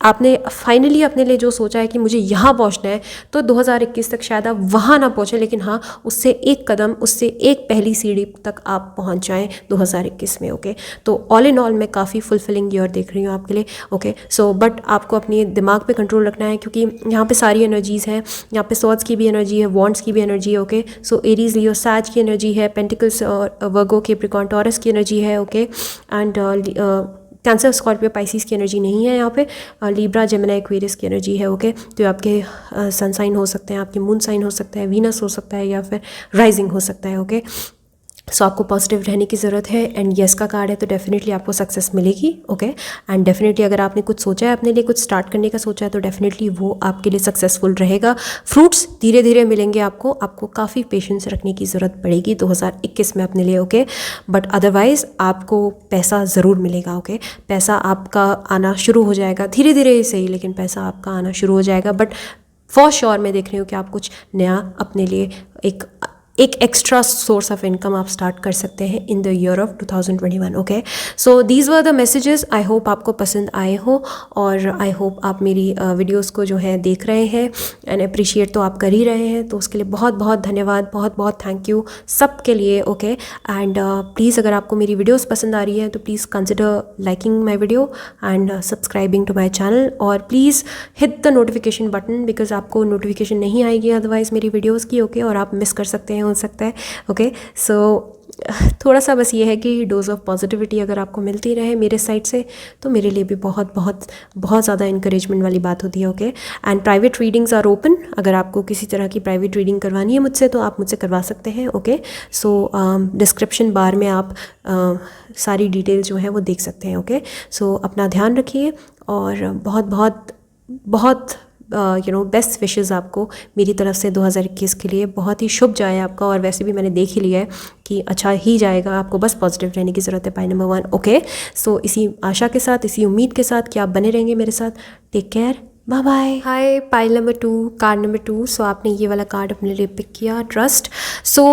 आपने फाइनली अपने लिए जो सोचा है कि मुझे यहाँ पहुँचना है, तो 2021 तक शायद आप वहाँ ना पहुँचे, लेकिन हाँ उससे एक कदम, उससे एक पहली सीढ़ी तक आप पहुँच जाएं 2021 में। ओके, तो ऑल इन ऑल मैं काफ़ी फुलफिलिंग ईयर देख रही हूँ आपके लिए। ओके, सो बट आपको अपनी दिमाग पे कंट्रोल रखना है, क्योंकि यहाँ पे सारी एनर्जीज़ हैं। यहाँ पे सॉर्ड्स की भी एनर्जी है, वॉन्ड्स की भी एनर्जी है। ओके, सो एरीज, लियो, सैज की एनर्जी है, पेंटिकल्स और वर्गो, कैप्रिकॉर्न, टॉरस की एनर्जी है। Okay, and cancer, Scorpio, Pisces की एनर्जी नहीं है यहाँ पे। लिब्रा, जेमिनी, एक्वेरियस की एनर्जी है। ओके, तो आपके सन साइन हो सकते हैं, आपके मून साइन हो सकता है, वीनस हो सकता है, या फिर राइजिंग हो सकता है। ओके, सो आपको पॉजिटिव रहने की ज़रूरत है। एंड येस का कार्ड है, तो डेफिनेटली आपको सक्सेस मिलेगी। ओके, एंड डेफिनेटली अगर आपने कुछ सोचा है, अपने लिए कुछ स्टार्ट करने का सोचा है, तो डेफिनेटली वो आपके लिए सक्सेसफुल रहेगा। फ्रूट्स धीरे धीरे मिलेंगे आपको काफ़ी पेशेंस रखने की ज़रूरत पड़ेगी 2021 में अपने लिए। ओके, बट अदरवाइज़ आपको पैसा ज़रूर मिलेगा। ओके, पैसा आपका आना शुरू हो जाएगा, धीरे धीरे ही सही, लेकिन पैसा आपका आना शुरू हो जाएगा। बट फॉर श्योर मैं देख रही हूँ कि आप कुछ नया अपने लिए एक एक्स्ट्रा सोर्स ऑफ इनकम आप स्टार्ट कर सकते हैं in the year of 2021। Okay, so these were the messages. I hope आपको पसंद आए हो, और आई होप आप मेरी वीडियोस को जो है देख रहे हैं, एंड अप्रिशिएट तो आप कर ही रहे हैं, तो उसके लिए बहुत बहुत धन्यवाद, बहुत बहुत थैंक यू सब के लिए। ओके, एंड प्लीज़ अगर आपको मेरी वीडियोस पसंद आ रही है, तो please consider liking my video and subscribing to my channel, और please hit the notification button, because आपको नोटिफिकेशन नहीं आएगी अदरवाइज़ मेरी वीडियोज़ की। ओके, और आप मिस कर सकते हैं, हो सकता है। ओके, सो थोड़ा सा बस ये है कि डोज ऑफ पॉजिटिविटी अगर आपको मिलती रहे मेरे साइड से, तो मेरे लिए भी बहुत बहुत बहुत ज़्यादा इंकरेजमेंट वाली बात होती है। Okay, and private readings are open. अगर आपको किसी तरह की प्राइवेट रीडिंग करवानी है मुझसे, तो आप मुझसे करवा सकते हैं। ओके, सो डिस्क्रिप्शन बार में आप सारी डिटेल जो है वो देख सकते हैं। ओके, सो अपना ध्यान रखिए, और बहुत बहुत बहुत बेस्ट विशेज़ आपको मेरी तरफ से 2021 के लिए। बहुत ही शुभ जाए आपका, और वैसे भी मैंने देख ही लिया है कि अच्छा ही जाएगा, आपको बस पॉजिटिव रहने की ज़रूरत है। पाई नंबर 1। ओके, सो इसी आशा के साथ, इसी उम्मीद के साथ कि आप बने रहेंगे मेरे साथ। Take care, bye bye. Hi, pile number 2, card number 2। So आपने ये वाला कार्ड अपने लिए पिक किया, ट्रस्ट। सो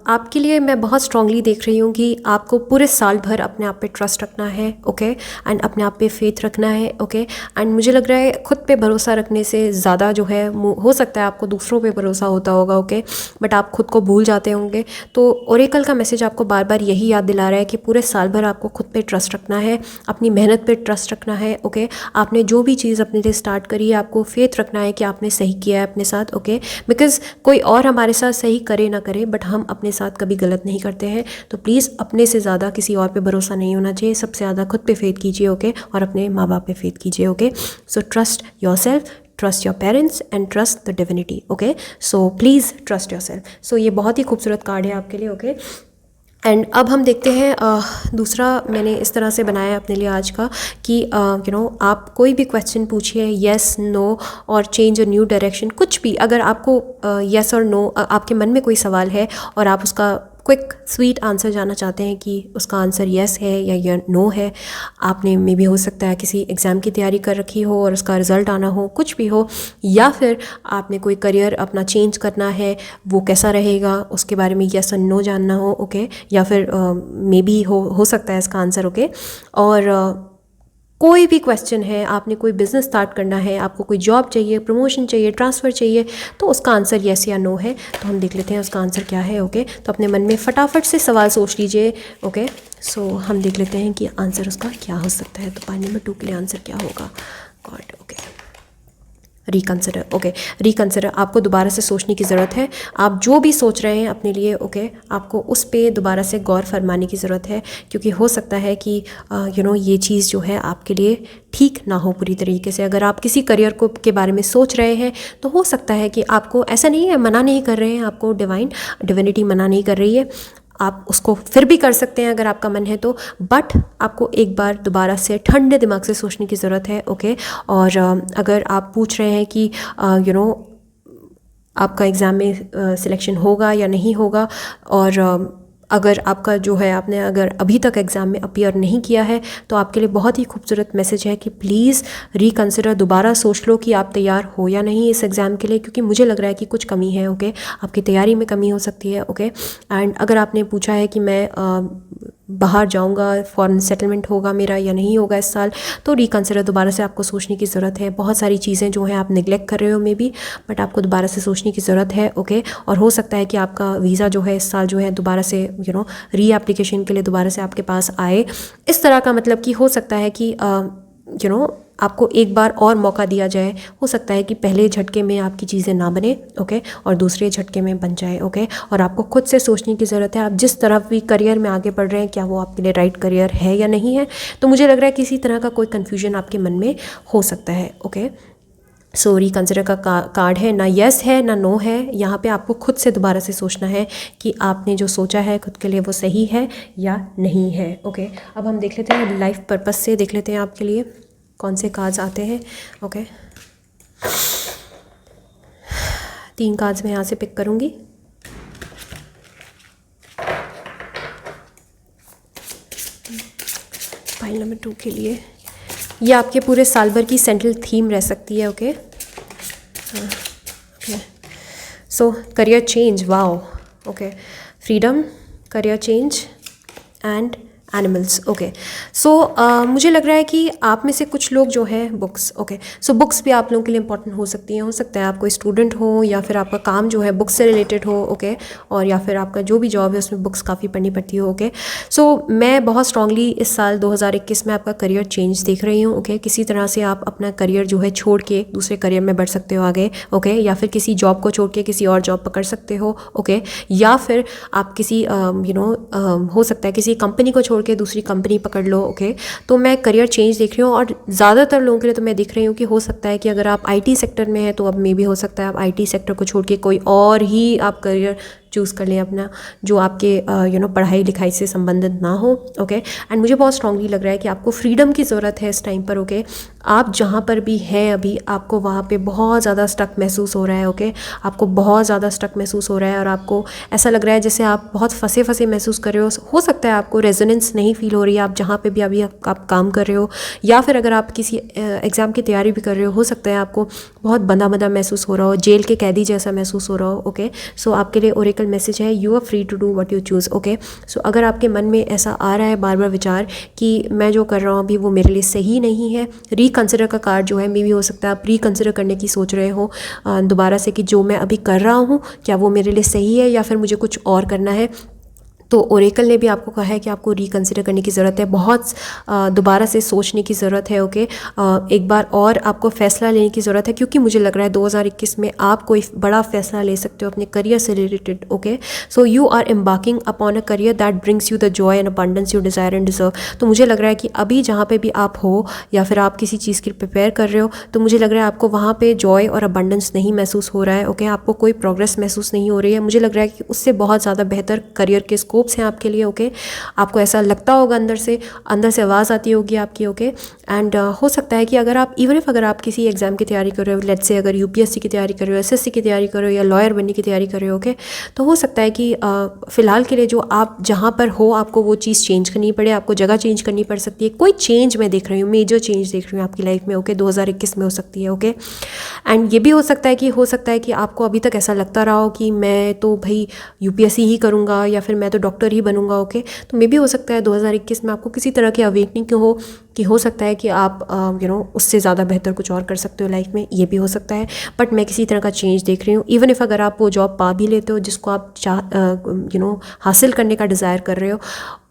आपके लिए मैं बहुत स्ट्रांगली देख रही हूँ कि आपको पूरे साल भर अपने आप पे ट्रस्ट रखना है। ओके, एंड अपने आप पे फेथ रखना है। ओके, एंड मुझे लग रहा है खुद पे भरोसा रखने से ज़्यादा जो है, हो सकता है आपको दूसरों पे भरोसा होता होगा। ओके, बट आप खुद को भूल जाते होंगे। तो ओरेकल का मैसेज आपको बार बार यही याद दिला रहा है कि पूरे साल भर आपको खुद पे ट्रस्ट रखना है, अपनी मेहनत पे ट्रस्ट रखना है। ओके, आपने जो भी चीज़ अपने लिए स्टार्ट करी है, आपको फेथ रखना है कि आपने सही किया है अपने साथ। ओके, बिकॉज कोई और हमारे साथ सही करे ना करे, बट हम अपने साथ कभी गलत नहीं करते हैं। तो प्लीज़ अपने से ज़्यादा किसी और पे भरोसा नहीं होना चाहिए, सबसे ज़्यादा खुद पे फेथ कीजिए। ओके, और अपने माँ बाप पे फेथ कीजिए। Okay, so trust yourself, trust your parents, and trust the divinity. Okay, so please trust yourself. So ये बहुत ही खूबसूरत कार्ड है आपके लिए। ओके, एंड अब हम देखते हैं दूसरा मैंने इस तरह से बनाया है अपने लिए आज का कि आप कोई भी क्वेश्चन पूछिए, येस, नो, और चेंज अ न्यू डायरेक्शन, कुछ भी। अगर आपको येस और नो, आपके मन में कोई सवाल है और आप उसका क्विक स्वीट आंसर जानना चाहते हैं कि उसका आंसर येस है या नो है, आपने मे बी हो सकता है किसी एग्ज़ाम की तैयारी कर रखी हो और उसका रिज़ल्ट आना हो, कुछ भी हो, या फिर आपने कोई करियर अपना चेंज करना है, वो कैसा रहेगा उसके बारे में येस और नो जानना हो। ओके, या फिर मे बी हो सकता है इसका आंसर। ओके, और कोई भी क्वेश्चन है, आपने कोई बिज़नेस स्टार्ट करना है, आपको कोई जॉब चाहिए, प्रमोशन चाहिए, ट्रांसफ़र चाहिए, तो उसका आंसर येस या नो है। तो हम देख लेते हैं उसका आंसर क्या है। ओके, तो अपने मन में फटाफट से सवाल सोच लीजिए। ओके, सो हम देख लेते हैं कि आंसर उसका क्या हो सकता है। तो पार्ट नंबर 2 के लिए आंसर क्या होगा। God, okay, reconsider. Okay, reconsider, आपको दोबारा से सोचने की ज़रूरत है। आप जो भी सोच रहे हैं अपने लिए, ओके, आपको उस पर दोबारा से गौर फरमाने की ज़रूरत है, क्योंकि हो सकता है कि ये चीज़ जो है आपके लिए ठीक ना हो पूरी तरीके से। अगर आप किसी करियर को के बारे में सोच रहे हैं, तो हो सकता है कि आपको, ऐसा नहीं है, मना नहीं कर रहे हैं आपको, डिविनिटी मना नहीं कर रही है, आप उसको फिर भी कर सकते हैं अगर आपका मन है तो, बट आपको एक बार दोबारा से ठंडे दिमाग से सोचने की ज़रूरत है। ओके, और अगर आप पूछ रहे हैं कि आपका एग्ज़ाम में सिलेक्शन होगा या नहीं होगा, और अगर आपका जो है, आपने अगर अभी तक एग्ज़ाम में अपीयर नहीं किया है, तो आपके लिए बहुत ही खूबसूरत मैसेज है कि प्लीज़ रिकन्सिडर, दोबारा सोच लो कि आप तैयार हो या नहीं इस एग्ज़ाम के लिए, क्योंकि मुझे लग रहा है कि कुछ कमी है। ओके, आपकी तैयारी में कमी हो सकती है। ओके, एंड अगर आपने पूछा है कि मैं बाहर जाऊंगा, फॉरेन सेटलमेंट होगा मेरा या नहीं होगा इस साल, तो रिकंसिडर, दोबारा से आपको सोचने की ज़रूरत है। बहुत सारी चीज़ें जो हैं आप निगलेक्ट कर रहे हो मे बी, बट आपको दोबारा से सोचने की ज़रूरत है, ओके। और हो सकता है कि आपका वीज़ा जो है इस साल जो है दोबारा से री एप्लीकेशन के लिए दोबारा से आपके पास आए। इस तरह का मतलब कि हो सकता है कि आपको एक बार और मौका दिया जाए। हो सकता है कि पहले झटके में आपकी चीज़ें ना बने, ओके, और दूसरे झटके में बन जाए, ओके। और आपको खुद से सोचने की ज़रूरत है, आप जिस तरफ भी करियर में आगे बढ़ रहे हैं क्या वो आपके लिए राइट करियर है या नहीं है। तो मुझे लग रहा है किसी तरह का कोई कन्फ्यूजन आपके मन में हो सकता है, ओके। सो रिकंसिडर का कार्ड है, ना यस है ना नो है। यहाँ पे आपको खुद से दोबारा से सोचना है कि आपने जो सोचा है खुद के लिए वो सही है या नहीं है, ओके। अब हम देख लेते हैं लाइफ पर्पस से, देख लेते हैं आपके लिए कौन से कार्ड्स आते हैं, ओके। 3 कार्ड्स मैं यहाँ से पिक करूँगी। फाइल नंबर 2 के लिए ये आपके पूरे साल भर की सेंट्रल थीम रह सकती है, okay. So career change, wow, okay. Freedom, career change and animals, okay. So मुझे लग रहा है कि आप में से कुछ लोग जो है बुक्स, ओके, सो बुक्स भी आप लोगों के लिए इंपॉर्टेंट हो सकती हैं। हो सकता है आप कोई स्टूडेंट हो या फिर आपका काम जो है बुक्स से रिलेटेड हो, ओके, और या फिर आपका जो भी जॉब है उसमें बुक्स काफ़ी पढ़नी पड़ती हो, ओके। सो मैं बहुत स्ट्रांगली इस साल 2021 में आपका करियर चेंज देख रही हूँ, ओके। किसी तरह से आप अपना करियर जो है छोड़ के दूसरे करियर में बढ़ सकते हो आगे, ओके, या फिर किसी जॉब को छोड़ के किसी और जॉब पकड़ सकते हो, ओके, या फिर आप किसी हो सकता है किसी कंपनी को छोड़ के दूसरी कंपनी पकड़ लो, ओके। तो मैं करियर चेंज देख रही हूँ और ज़्यादातर लोगों के लिए तो मैं दिख रही हूँ कि हो सकता है कि अगर आप आईटी सेक्टर में हैं तो अब मे भी हो सकता है आप आईटी सेक्टर को छोड़ के कोई और ही आप करियर चूज़ कर लें अपना, जो आपके पढ़ाई लिखाई से संबंधित ना हो, ओके। एंड मुझे बहुत स्ट्रांगली लग रहा है कि आपको फ्रीडम की ज़रूरत है इस टाइम पर, ओके। आप जहाँ पर भी हैं अभी आपको वहाँ पे बहुत ज़्यादा स्टक महसूस हो रहा है, ओके। आपको बहुत ज़्यादा स्टक महसूस हो रहा है और आपको ऐसा लग रहा है जैसे आप बहुत फंसे फंसे महसूस कर रहे हो सकता है आपको रेजोनेंस नहीं फील हो रही है आप जहाँ पे भी अभी आप काम कर रहे हो, या फिर अगर आप किसी एग्ज़ाम की तैयारी भी कर रहे हो सकता है आपको बहुत बंधा बंधा महसूस हो रहा हो, जेल के कैदी जैसा महसूस हो रहा हो, ओके। सो आपके लिए ओरेकल मैसेज है, you are free to do what you choose, okay. So अगर आपके मन में ऐसा आ रहा है बार बार विचार कि मैं जो कर रहा हूँ अभी वो मेरे लिए सही नहीं है, रिकंसिडर का कार्ड जो है मे भी हो सकता है आप रिकंसिडर करने की सोच रहे हो दोबारा से कि जो मैं अभी कर रहा हूँ क्या वो मेरे लिए सही है या फिर मुझे कुछ और करना है। तो ओरेकल ने भी आपको कहा है कि आपको रिकंसिडर करने की ज़रूरत है, बहुत दोबारा से सोचने की ज़रूरत है, ओके। एक बार और आपको फ़ैसला लेने की ज़रूरत है क्योंकि मुझे लग रहा है 2021 में आप कोई बड़ा फ़ैसला ले सकते हो अपने करियर से related, okay. So you are embarking upon a career that brings you the joy and abundance you desire and deserve. तो मुझे लग रहा है कि अभी जहाँ पे भी आप हो या फिर आप किसी चीज़ के प्रिपेयर कर रहे हो तो मुझे लग रहा है आपको वहाँ पे जॉय और अबंडेंस नहीं महसूस हो रहा है, ओके। आपको कोई प्रोग्रेस महसूस नहीं हो रही है। मुझे लग रहा है कि उससे बहुत ज़्यादा बेहतर करियर के स्कोप्स हैं आपके लिए, ओके। आपको ऐसा लगता होगा अंदर से आवाज़ आती होगी आपकी, ओके। एंड हो सकता है कि अगर आप अगर आप किसी एग्ज़ाम की तैयारी कर रहे हो, लेट्स से अगर यूपीएससी की तैयारी कर रहे हो, एसएससी की तैयारी कर रहे हो या लॉयर बनने की तैयारी कर रहे हो, ओके, तो हो सकता है कि फ़िलहाल के लिए जो आप जहाँ पर हो आपको वो चीज़ चेंज करनी पड़े, आपको जगह चेंज करनी पड़ सकती है। कोई चेंज मैं देख रही हूँ, मेजर चेंज देख रही हूँ आपकी लाइफ में, ओके, 2021 में हो सकती है, ओके। एंड ये भी हो सकता है कि आपको अभी तक ऐसा लगता रहा हो कि मैं तो भाई यूपीएससी ही करूँगा या फिर मैं तो डॉक्टर ही बनूँगा, ओके। तो मे भी हो सकता है 2021 में आपको किसी तरह की अवेकनिंग हो सकता है कि आप उससे ज़्यादा बेहतर कुछ और कर सकते हो लाइफ में, ये भी हो सकता है। बट मैं किसी तरह का चेंज देख रही हूँ। इवन इफ़ अगर आप वो जॉब पा भी लेते हो जिसको आप हासिल करने का डिज़ायर कर रहे हो,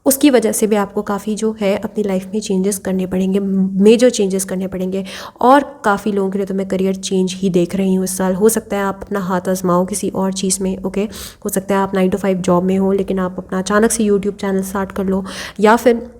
उसकी वजह से भी आपको काफ़ी जो है अपनी लाइफ में चेंजेस करने पड़ेंगे, मेजर चेंजेस करने पड़ेंगे। और काफ़ी लोगों के लिए तो मैं करियर चेंज ही देख रही हूँ इस साल। हो सकता है आप अपना हाथ आजमाओ किसी और चीज़ में, ओके। हो सकता है आप 9 to 5 जॉब में हो लेकिन आप अपना अचानक से यूट्यूब चैनल स्टार्ट कर लो, या फिर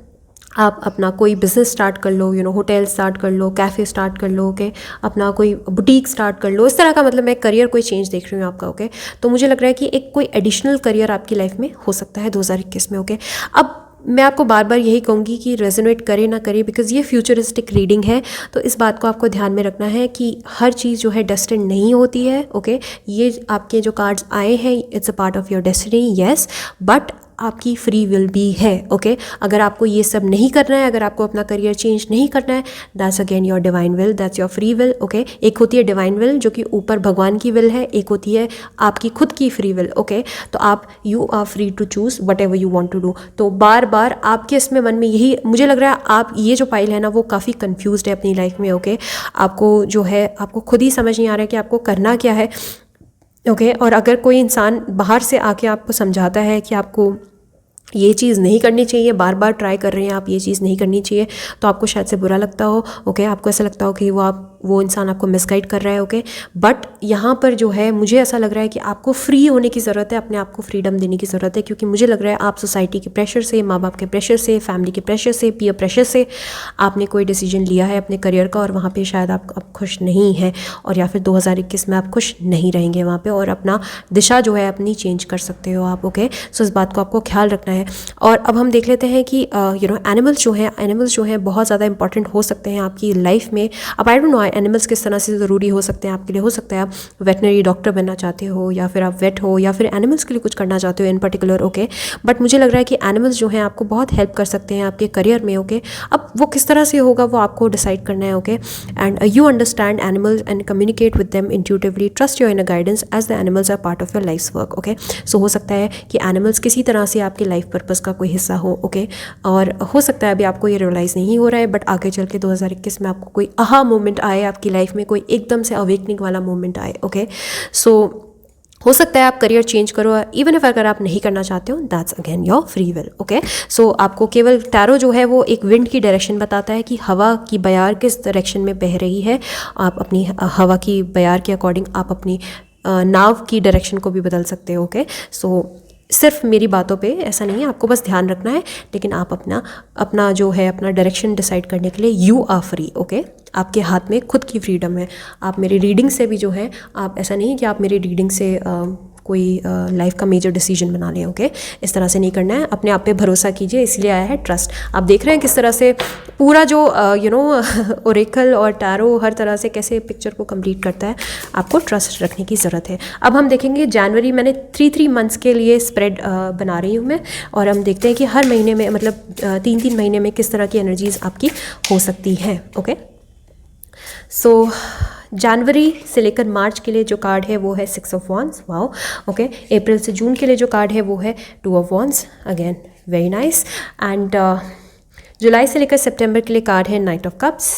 आप अपना कोई बिज़नेस स्टार्ट कर लो, होटल स्टार्ट कर लो, कैफ़े स्टार्ट कर लो, ओके, अपना कोई बुटीक स्टार्ट कर लो। इस तरह का मतलब मैं करियर कोई चेंज देख रही हूँ आपका, ओके। तो मुझे लग रहा है कि एक कोई एडिशनल करियर आपकी लाइफ में हो सकता है 2021 में, ओके। अब मैं आपको बार बार यही कहूँगी कि रेजोनेट करे ना करे, बिकॉज़ ये फ्यूचरिस्टिक रीडिंग है, तो इस बात को आपको ध्यान में रखना है कि हर चीज़ जो है डेस्टिन नहीं होती है, ओके। ये आपके जो कार्ड्स आए हैं it's a part of your destiny, yes, but आपकी फ्री विल भी है। ओके, अगर आपको ये सब नहीं करना है, अगर आपको अपना करियर चेंज नहीं करना है, that's again your divine will, that's your free will. Okay, एक होती है डिवाइन विल जो कि ऊपर भगवान की विल है, एक होती है आपकी खुद की फ्री विल। ओके, तो आप you are free to choose whatever you want to do. तो बार बार आपके इसमें मन में यही मुझे लग रहा है, आप ये जो पाइल है ना वो काफ़ी कन्फ्यूज्ड है अपनी लाइफ में। ओके, आपको जो है आपको खुद ही समझ नहीं आ रहा है कि आपको करना क्या है। ओके, और अगर कोई इंसान बाहर से आके आपको समझाता है कि आपको ये चीज़ नहीं करनी चाहिए, बार बार ट्राई कर रहे हैं आप, ये चीज़ नहीं करनी चाहिए, तो आपको शायद से बुरा लगता हो। ओके, आपको ऐसा लगता हो कि वो इंसान आपको मिसगाइड कर रहा है। ओके, बट यहाँ पर जो है मुझे ऐसा लग रहा है कि आपको फ्री होने की ज़रूरत है, अपने आप को फ्रीडम देने की ज़रूरत है, क्योंकि मुझे लग रहा है आप सोसाइटी के प्रेशर से, माँ बाप के प्रेशर से, फैमिली के प्रेशर से, पीयर प्रेशर से आपने कोई डिसीजन लिया है अपने करियर का, और वहाँ पर शायद आप खुश नहीं हैं, और या फिर 2021 में आप खुश नहीं रहेंगे वहाँ पर, और अपना दिशा जो है अपनी चेंज कर सकते हो आप। ओके, सो इस बात को आपको ख्याल रखना है। और अब हम देख लेते हैं कि एनिमल्स जो हैं बहुत ज़्यादा इंपॉर्टेंट हो सकते हैं आपकी लाइफ में। अब आई डोंट नो एनिमल्स किस तरह से ज़रूरी हो सकते हैं आपके लिए। हो सकता है आप वेटनरी डॉक्टर बनना चाहते हो, या फिर आप वेट हो, या फिर एनिमल्स के लिए कुछ करना चाहते हो इन पर्टिकुलर। ओके, बट मुझे लग रहा है कि एनिमल्स जो हैं आपको बहुत हेल्प कर सकते हैं आपके करियर में। ओके, अब वो किस तरह से होगा वो आपको डिसाइड करना है। Okay, and you understand animals and communicate with them intuitively, trust your inner guidance as the animals are part of your life work. Okay, so हो सकता है कि एनिमल्स किसी तरह से आपके लाइफ पर्पस का कोई हिस्सा हो। ओके, और हो सकता है अभी आपको ये रियलाइज़ नहीं हो रहा है, बट आगे चल के 2021 में आपको कोई आहा मोमेंट आए आपकी लाइफ में, कोई एकदम से अवेकनिंग वाला मोमेंट आए। ओके, सो हो सकता है आप करियर चेंज करो, इवन इफ अगर आप नहीं करना चाहते हो, that's again your free will. Okay, so आपको केवल टैरो जो है वो एक विंड की डायरेक्शन बताता है कि हवा की बयार किस डायरेक्शन में बह रही है। आप अपनी हवा की बयार के अकॉर्डिंग आप अपनी नाव की डायरेक्शन को भी बदल सकते हो। ओके, सो सिर्फ मेरी बातों पे ऐसा नहीं है, आपको बस ध्यान रखना है, लेकिन आप अपना जो है अपना डायरेक्शन डिसाइड करने के लिए यू आर फ्री। ओके, आपके हाथ में खुद की फ्रीडम है। आप मेरी रीडिंग से भी जो है, आप ऐसा नहीं है कि आप मेरी रीडिंग से कोई लाइफ का मेजर डिसीजन बना लें। ओके, इस तरह से नहीं करना है, अपने आप पे भरोसा कीजिए, इसलिए आया है ट्रस्ट। आप देख रहे हैं किस तरह से पूरा जो ओरेकल और टैरो हर तरह से कैसे पिक्चर को कंप्लीट करता है। आपको ट्रस्ट रखने की ज़रूरत है। अब हम देखेंगे जनवरी, मैंने 3 मंथ्स के लिए स्प्रेड बना रही हूँ मैं, और हम देखते हैं कि हर महीने में मतलब 3 महीने में किस तरह की एनर्जीज आपकी हो सकती हैं। ओके, सो जनवरी से लेकर मार्च के लिए जो कार्ड है वो है 6 ऑफ वॉन्ड्स। वाओ, ओके, अप्रैल से जून के लिए जो कार्ड है वो है 2 of wands, again very nice. And जुलाई से लेकर सितंबर के लिए कार्ड है नाइट ऑफ कप्स,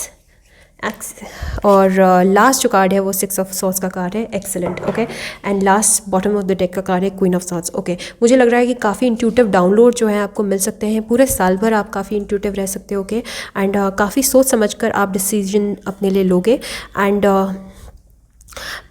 और लास्ट जो कार्ड है वो 6 ऑफ सॉर्ड्स का कार्ड है, excellent. Okay, and last bottom of the deck का कार्ड है क्वीन ऑफ सॉर्ड्स। ओके, मुझे लग रहा है कि काफ़ी इंट्यूटिव डाउनलोड जो है आपको मिल सकते हैं, पूरे साल भर आप काफ़ी इंट्यूटिव रह सकते हो। ओके, एंड काफ़ी सोच समझकर आप डिसीजन अपने लिए लोगे। एंड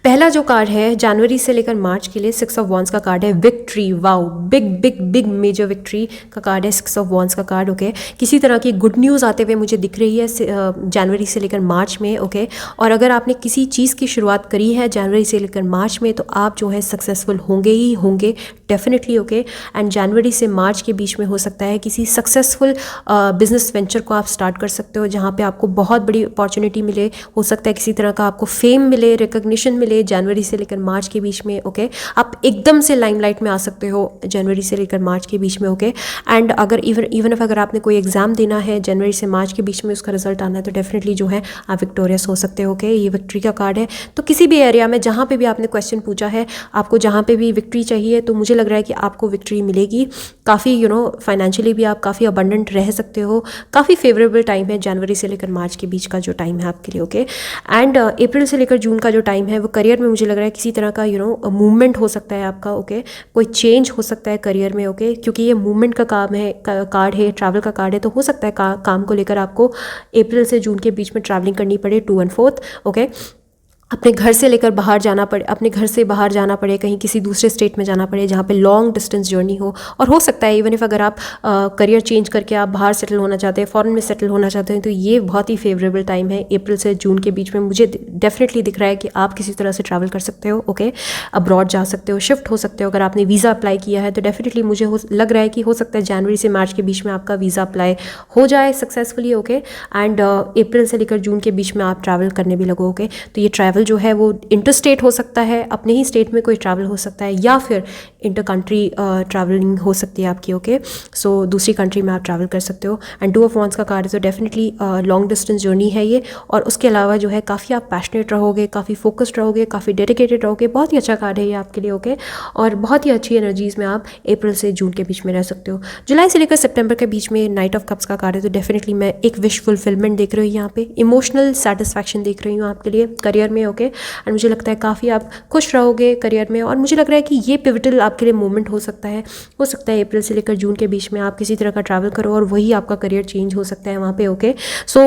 पहला जो कार्ड है जनवरी से लेकर मार्च के लिए 6 ऑफ वॉन्ड्स का कार्ड है, victory. Wow, big big big major victory का कार्ड है 6 ऑफ वॉन्ड्स का कार्ड। ओके, किसी तरह की गुड न्यूज़ आते हुए मुझे दिख रही है जनवरी से लेकर मार्च में। ओके, और अगर आपने किसी चीज़ की शुरुआत करी है जनवरी से लेकर मार्च में, तो आप जो है सक्सेसफुल होंगे ही होंगे डेफिनेटली। ओके, एंड जनवरी से मार्च के बीच में हो सकता है किसी सक्सेसफुल बिजनेस वेंचर को आप स्टार्ट कर सकते हो, जहाँ पे आपको बहुत बड़ी अपॉर्चुनिटी मिले। हो सकता है किसी तरह का आपको फेम मिले, रिकग्निशन मिले जनवरी से लेकर मार्च के बीच में। ओके, आप एकदम से लाइमलाइट में आ सकते हो जनवरी से लेकर मार्च के बीच में। ओके, एंड अगर इवन अगर आपने कोई एग्जाम देना है जनवरी से मार्च के बीच में, उसका रिजल्ट आना है, तो डेफिनेटली जो है आप विक्टोरियस हो सकते हो। ओके, ये विक्ट्री का कार्ड है। तो किसी भी एरिया में जहाँ पे भी आपने क्वेश्चन पूछा है, आपको जहाँ पे भी विक्ट्री चाहिए, तो मुझे लग रहा है कि आपको विक्ट्री मिलेगी। काफ़ी फाइनेंशियली भी आप काफ़ी अबंडेंट रह सकते हो। काफ़ी फेवरेबल टाइम है जनवरी से लेकर मार्च के बीच का जो टाइम है आपके लिए। ओके, एंड अप्रैल से लेकर जून का जो टाइम है वो करियर में मुझे लग रहा है किसी तरह का मूवमेंट हो सकता है आपका। ओके, कोई चेंज हो सकता है करियर में। ओके, क्योंकि ये मूवमेंट का काम है, कार्ड है, ट्रैवल का कार्ड है, तो हो सकता है काम को लेकर आपको अप्रैल से जून के बीच में ट्रैवलिंग करनी पड़े 2 और 4। ओके, अपने घर से लेकर बाहर जाना पड़े, अपने घर से बाहर जाना पड़े, कहीं किसी दूसरे स्टेट में जाना पड़े जहाँ पे लॉन्ग डिस्टेंस जर्नी हो। और हो सकता है इवन इफ अगर आप करियर चेंज करके आप बाहर सेटल होना चाहते हैं, फॉरेन में सेटल होना चाहते हैं, तो ये बहुत ही फेवरेबल टाइम है अप्रैल से जून के बीच में। मुझे डेफिनेटली दिख रहा है कि आप किसी तरह से ट्रैवल कर सकते हो। ओके, अब्रॉड जा सकते हो, शिफ्ट हो सकते हो। अगर आपने वीज़ा अप्लाई किया है तो डेफिनेटली मुझे लग रहा है कि हो सकता है जनवरी से मार्च के बीच में आपका वीज़ा अप्लाई हो जाए सक्सेसफुली। ओके, एंड अप्रैल से लेकर जून के बीच में आप ट्रैवल करने भी लगोगे। तो ये ट्रैवल जो है वो इंटरस्टेट हो सकता है, अपने ही स्टेट में कोई ट्रैवल हो सकता है, या फिर इंटर कंट्री ट्रैवलिंग हो सकती है आपकी, ओके। सो दूसरी कंट्री में आप ट्रैवल कर सकते हो। एंड टू ऑफ वॉन्स का कार्ड है, तो डेफिनेटली लॉन्ग डिस्टेंस जर्नी है ये। और उसके अलावा जो है काफ़ी आप पैशनेट रहोगे, काफ़ी फोकस्ड रहोगे, काफ़ी डेडिकेटेड रहोगे। बहुत ही अच्छा कार्ड है ये आपके लिए, ओके। और बहुत ही अच्छी एनर्जीज़ में आप अप्रैल से जून के बीच में रह सकते हो। जुलाई से लेकर सितंबर के बीच में नाइट ऑफ कप्स का कार्ड है, तो डेफिनेटली मैं एक विश फुलफिलमेंट देख रही हूँ यहाँ पे, इमोशनल सेटिस्फैक्शन देख रही हूँ आपके लिए करियर में, ओके। एंड मुझे लगता है काफ़ी आप खुश रहोगे करियर में। और मुझे लग रहा है कि ये पिवटल आपके लिए मोमेंट हो सकता है अप्रैल से लेकर जून के बीच में आप किसी तरह का ट्रैवल करो और वही आपका करियर चेंज हो सकता है वहाँ पे, ओके। सो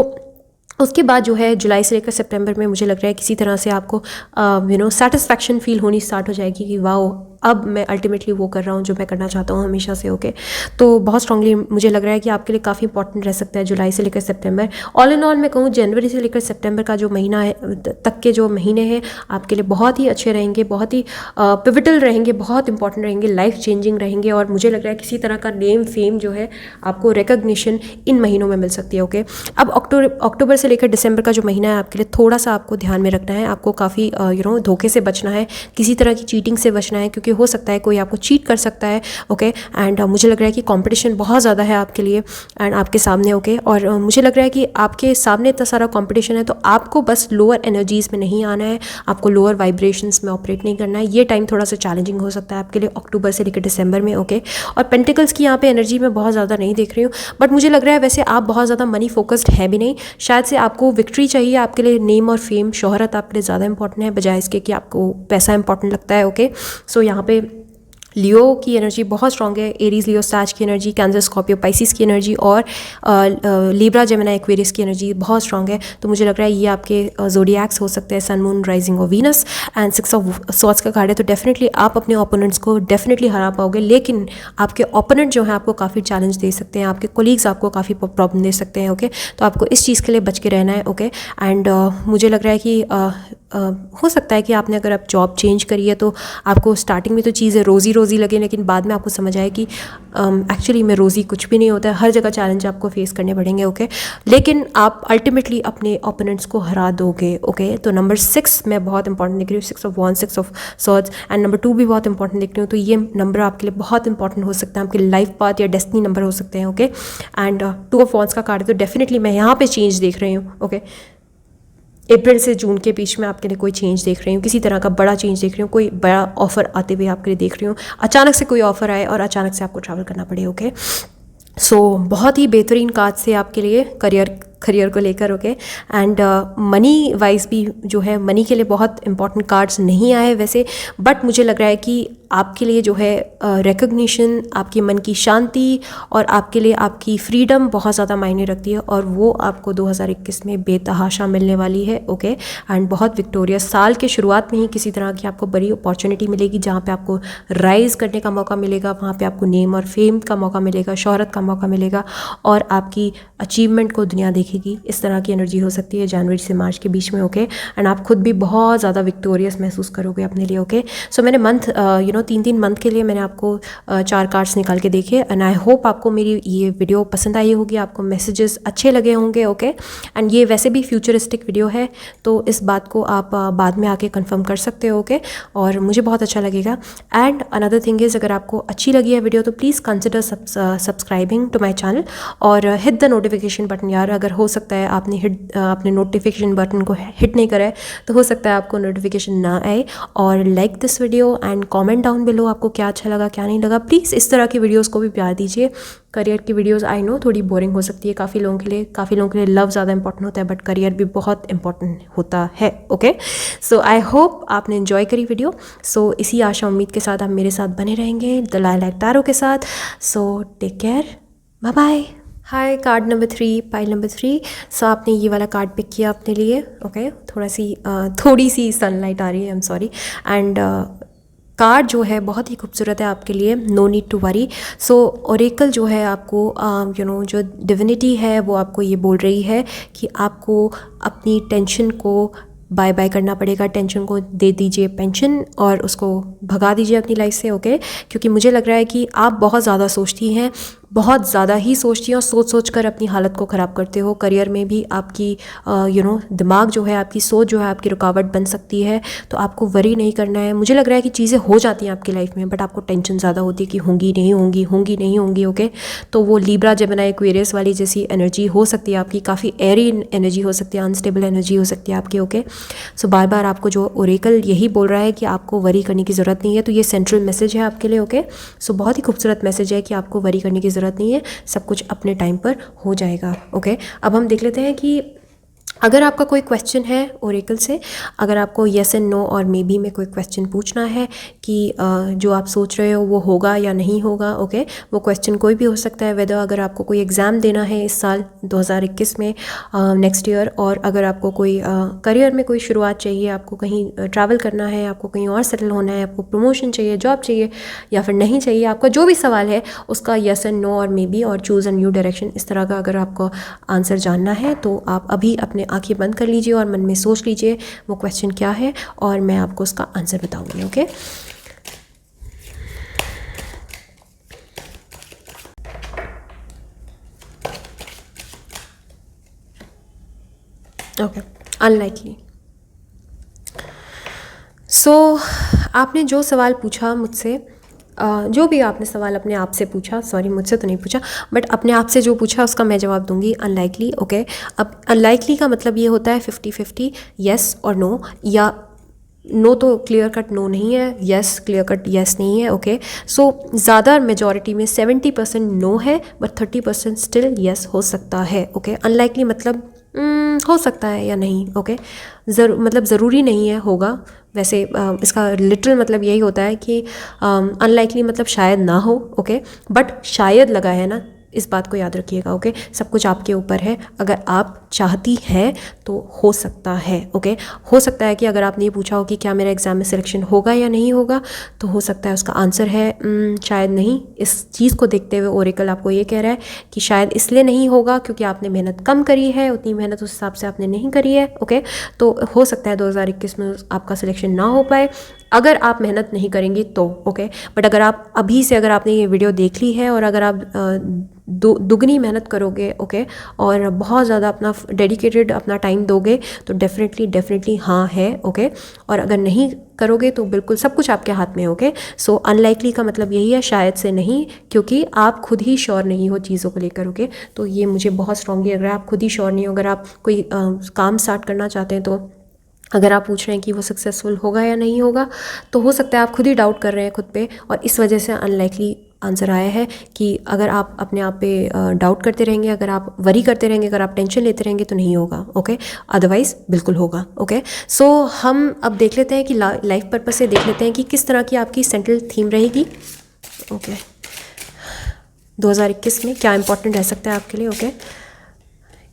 उसके बाद जो है जुलाई से लेकर सितंबर में मुझे लग रहा है किसी तरह से आपको सेटिस्फैक्शन फील होनी स्टार्ट हो जाएगी कि वाओ, अब मैं अल्टीमेटली वो कर रहा हूँ जो मैं करना चाहता हूँ हमेशा से, ओके। तो बहुत स्ट्रांगली मुझे लग रहा है कि आपके लिए काफ़ी इंपॉर्टेंट रह सकता है जुलाई से लेकर सितंबर। ऑल इन ऑल मैं कहूँ जनवरी से लेकर सितंबर का जो महीना है तक के जो महीने हैं आपके लिए बहुत ही अच्छे रहेंगे, बहुत ही पिवटल रहेंगे, बहुत इंपॉर्टेंट रहेंगे, लाइफ चेंजिंग रहेंगे। और मुझे लग रहा है किसी तरह का नेम फेम जो है आपको रिकग्निशन इन महीनों में मिल सकती है, ओके। अब अक्टूबर से लेकर दिसंबर का जो महीना है आपके लिए थोड़ा सा आपको ध्यान में रखना है। आपको काफ़ी धोखे से बचना है, किसी तरह की चीटिंग से बचना है, क्योंकि हो सकता है कोई आपको चीट कर सकता है, ओके। एंड मुझे लग रहा है कि कंपटीशन बहुत ज़्यादा है आपके लिए एंड आपके सामने, ओके। और मुझे लग रहा है कि आपके सामने इतना सारा कंपटीशन है, तो आपको बस लोअर एनर्जीज़ में नहीं आना है, आपको लोअर वाइब्रेशंस में ऑपरेट नहीं करना है। ये टाइम थोड़ा सा चैलेंजिंग हो सकता है आपके लिए अक्टूबर से लेकर दिसंबर में, ओके। और पेंटिकल्स की यहाँ पे एनर्जी मैं बहुत ज़्यादा नहीं देख रही हूँ, बट मुझे लग रहा है वैसे आप बहुत ज़्यादा मनी फोकस्ड है भी नहीं। शायद से आपको विक्ट्री चाहिए, आपके लिए नेम और फेम, शोहरत आपके लिए ज़्यादा इंपॉर्टेंट है बजाय इसके कि आपको पैसा इंपॉर्टेंट लगता है, ओके। सो यहाँ पे लियो की एनर्जी बहुत स्ट्रांग है, एरीज लियो सैज की एनर्जी, कैंसर स्कॉर्पियो पाइसिस की एनर्जी और लिब्रा जेमिनी एक्वेरियस की एनर्जी बहुत स्ट्रांग है। तो मुझे लग रहा है ये आपके ज़ोडिएक्स हो सकते हैं, सन मून राइजिंग और वीनस। एंड 6 ऑफ सॉर्ड्स का कार्ड है, तो डेफिनेटली आप अपने ओपोनेंट्स को डेफिनेटली हरा पाओगे, लेकिन आपके ओपोनेंट जो है आपको काफ़ी चैलेंज दे सकते हैं, आपके कोलीग्स आपको काफ़ी प्रॉब्लम दे सकते हैं, ओके। तो आपको इस चीज़ के लिए बच के रहना है, ओके। एंड मुझे लग रहा है कि हो सकता है कि आपने अगर आप जॉब चेंज करी है तो आपको स्टार्टिंग में तो चीज़ें रोज़ी रोज़ी लगे, लेकिन बाद में आपको समझ आए कि एक्चुअली में रोज़ी कुछ भी नहीं होता है, हर जगह चैलेंज आपको फेस करने पड़ेंगे, ओके। लेकिन आप अल्टीमेटली अपने ओपोनेंट्स को हरा दोगे, ओके। तो नंबर 6 मैं बहुत इंपॉर्टेंट दिख रही हूँ, 6 of wands, 6 of swords and number 2 भी बहुत इंपॉर्टेंट दिख रही हूँ। तो ये नंबर आपके लिए बहुत इंपॉर्टेंट हो सकता है, आपके लाइफ पाथ या डेस्टिनी नंबर हो सकते हैं, ओके। एंड 2 ऑफ वॉन्ड्स का कार्ड है, तो डेफिनेटली मैं यहाँ पे चेंज देख रही हूँ, ओके। अप्रैल से जून के बीच में आपके लिए कोई चेंज देख रही हूँ, किसी तरह का बड़ा चेंज देख रही हूँ, कोई बड़ा ऑफर आते हुए आपके लिए देख रही हूँ। अचानक से कोई ऑफर आए और अचानक से आपको ट्रैवल करना पड़े, ओके। सो बहुत ही बेहतरीन कार्ड से आपके लिए करियर को लेकर, ओके। एंड मनी वाइज भी जो है मनी के लिए बहुत इंपॉर्टेंट कार्ड्स नहीं आए वैसे, बट मुझे लग रहा है कि आपके लिए जो है रिकग्निशन, आपके मन की शांति और आपके लिए आपकी फ्रीडम बहुत ज़्यादा मायने रखती है, और वो आपको 2021 में बेतहाशा मिलने वाली है, ओके। एंड बहुत विक्टोरियस साल के शुरुआत में ही किसी तरह की आपको बड़ी अपॉर्चुनिटी मिलेगी जहाँ पे आपको राइज करने का मौका मिलेगा, वहाँ पे आपको नेम और फेम का मौका मिलेगा, शोहरत का मौका मिलेगा और आपकी अचीवमेंट को दुनिया देखेगी। इस तरह की एनर्जी हो सकती है जनवरी से मार्च के बीच में, ओके। एंड आप खुद भी बहुत ज़्यादा विक्टोरियस महसूस करोगे अपने लिए, ओके। सो मैंने मंथ 3 मंथ के लिए मैंने आपको 4 कार्ड्स निकाल के देखे, एंड आई होप आपको मेरी ये वीडियो पसंद आई होगी, आपको मैसेजेस अच्छे लगे होंगे, ओके। एंड ये वैसे भी फ्यूचरिस्टिक वीडियो है, तो इस बात को आप बाद में आके कंफर्म कर सकते हो, ओके। और मुझे बहुत अच्छा लगेगा। एंड अनदर थिंग इज़, अगर आपको अच्छी लगी है वीडियो तो please consider subscribing to my channel और हिट द नोटिफिकेशन बटन। यार अगर हो सकता है आपने अपने नोटिफिकेशन बटन को हिट नहीं करा है तो हो सकता है आपको नोटिफिकेशन ना आए। और like this video and comment down below आपको क्या अच्छा लगा क्या नहीं लगा। प्लीज़ इस तरह की वीडियोस को भी प्यार दीजिए। करियर की वीडियोस आई नो थोड़ी बोरिंग हो सकती है काफ़ी लोगों के लिए लव ज़्यादा इंपॉर्टेंट होता है, बट करियर भी बहुत इंपॉर्टेंट होता है, ओके। सो आई होप आपने एंजॉय करी वीडियो। सो इसी आशा उम्मीद के साथ आप मेरे साथ बने रहेंगे द लाइलैक टैरो के साथ। So take care, bye bye. Hi, card number 3, pile number 3। So आपने ये वाला कार्ड पिक किया अपने लिए, ओके। थोड़ी सी सनलाइट आ रही है, I am sorry. And card जो है बहुत ही खूबसूरत है आपके लिए, no need to worry. So oracle जो है आपको जो डिविनिटी है वो आपको ये बोल रही है कि आपको अपनी टेंशन को बाय बाय करना पड़ेगा, टेंशन को दे दीजिए पेंशन और उसको भगा दीजिए अपनी लाइफ से, ओके। क्योंकि मुझे लग रहा है कि आप बहुत ज़्यादा सोचती हैं बहुत ज़्यादा ही सोचती हैं और सोच कर अपनी हालत को ख़राब करते हो। करियर में भी आपकी दिमाग जो है, आपकी सोच जो है आपकी रुकावट बन सकती है। तो आपको वरी नहीं करना है। मुझे लग रहा है कि चीज़ें हो जाती हैं आपकी लाइफ में, बट आपको टेंशन ज़्यादा होती है कि होंगी नहीं होंगी, होंगी नहीं होंगी। ओके, तो वो लीब्रा जेमिनी एक्वेरियस वाली जैसी एनर्जी हो सकती है आपकी, काफ़ी एरी एनर्जी हो सकती है, अनस्टेबल एनर्जी हो सकती है आपकी। ओके, सो बार बार आपको जो ओरेकल यही बोल रहा है कि आपको वरी करने की ज़रूरत नहीं है। तो ये सेंट्रल मैसेज है आपके लिए। ओके, सो बहुत ही खूबसूरत मैसेज है कि आपको वरी करने की ज़रूरत नहीं है, सब कुछ अपने टाइम पर हो जाएगा। ओके, अब हम देख लेते हैं कि अगर आपका कोई क्वेश्चन है ओरेकल से, अगर आपको येस एंड नो और मे बी में कोई क्वेश्चन पूछना है कि जो आप सोच रहे हो वो होगा या नहीं होगा। ओके, वो क्वेश्चन कोई भी हो सकता है, वेदर अगर आपको कोई एग्ज़ाम देना है इस साल 2021 में, नेक्स्ट ईयर, और अगर आपको कोई करियर में कोई शुरुआत चाहिए, आपको कहीं ट्रैवल करना है, आपको कहीं और सेटल होना है, आपको प्रमोशन चाहिए, जॉब चाहिए या फिर नहीं चाहिए, आपका जो भी सवाल है उसका येस एंड नो और मे बी और चूज़ अ न्यू डायरेक्शन, इस तरह का अगर आपको आंसर जानना है तो आप अभी अपने आंखें बंद कर लीजिए और मन में सोच लीजिए वो क्वेश्चन क्या है और मैं आपको उसका आंसर बताऊंगी। Okay, okay, unlikely. सो आपने जो सवाल पूछा मुझसे, जो भी आपने सवाल अपने आप से पूछा, सॉरी मुझसे तो नहीं पूछा, बट अपने आप से जो पूछा उसका मैं जवाब दूंगी अनलाइकली। ओके, अब अनलाइकली का मतलब ये होता है 50-50, येस और नो, या नो तो क्लियर कट नो नहीं है, येस क्लियर कट येस नहीं है। ओके, सो ज़्यादा मेजॉरिटी में 70% नो है, बट 30% स्टिल येस हो सकता है। ओके, अनलाइकली मतलब हो सकता है या नहीं। ओके, मतलब ज़रूरी नहीं है होगा। वैसे इसका लिटरल मतलब यही होता है कि अनलाइकली मतलब शायद ना हो। ओके, बट शायद लगा है ना, इस बात को याद रखिएगा। ओके, सब कुछ आपके ऊपर है। अगर आप चाहती हैं तो हो सकता है। ओके, हो सकता है कि अगर आपने ये पूछा हो कि क्या मेरा एग्ज़ाम में सिलेक्शन होगा या नहीं होगा, तो हो सकता है उसका आंसर है शायद नहीं। इस चीज़ को देखते हुए ओरेकल आपको ये कह रहा है कि शायद इसलिए नहीं होगा क्योंकि आपने मेहनत कम करी है, उतनी मेहनत उस हिसाब से आपने नहीं करी है। ओके, तो हो सकता है 2021 में आपका सिलेक्शन ना हो पाए अगर आप मेहनत नहीं करेंगी तो। ओके, बट अगर आप अभी से, अगर आपने ये वीडियो देख ली है और अगर आप दुगनी मेहनत करोगे, ओके, और बहुत ज़्यादा अपना डेडिकेटेड अपना टाइम दोगे, तो डेफिनेटली हाँ है। ओके, और अगर नहीं करोगे तो बिल्कुल सब कुछ आपके हाथ में। ओके, सो अनलाइकली का मतलब यही है, शायद से नहीं, क्योंकि आप खुद ही श्योर नहीं हो चीज़ों को लेकर। ओके, तो ये मुझे बहुत स्ट्रांगली, अगर आप खुद ही श्योर नहीं हो, अगर आप कोई काम स्टार्ट करना चाहते हैं, तो अगर आप पूछ रहे हैं कि वो सक्सेसफुल होगा या नहीं होगा, तो हो सकता है आप खुद ही डाउट कर रहे हैं खुद पे, और इस वजह से अनलाइकली आंसर आया है कि अगर आप अपने आप पे डाउट करते रहेंगे, अगर आप वरी करते रहेंगे, अगर आप टेंशन लेते रहेंगे तो नहीं होगा। ओके, अदरवाइज़ बिल्कुल होगा। ओके, सो हम अब देख लेते हैं कि लाइफ पर्पस से देख लेते हैं कि किस तरह की आपकी सेंट्रल थीम रहेगी। ओके, 2021 में क्या इंपॉर्टेंट रह सकता है आपके लिए। Okay,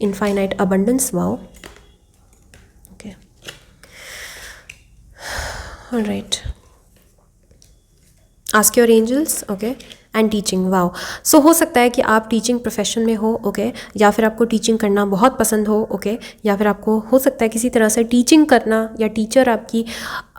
infinite abundance, wow. Alright. Ask your angels. Okay. And teaching, wow. So हो सकता है कि आप टीचिंग प्रोफेशन में हो। ओके, या फिर आपको टीचिंग करना बहुत पसंद हो। ओके, या फिर आपको हो सकता है किसी तरह से टीचिंग करना, या टीचर आपकी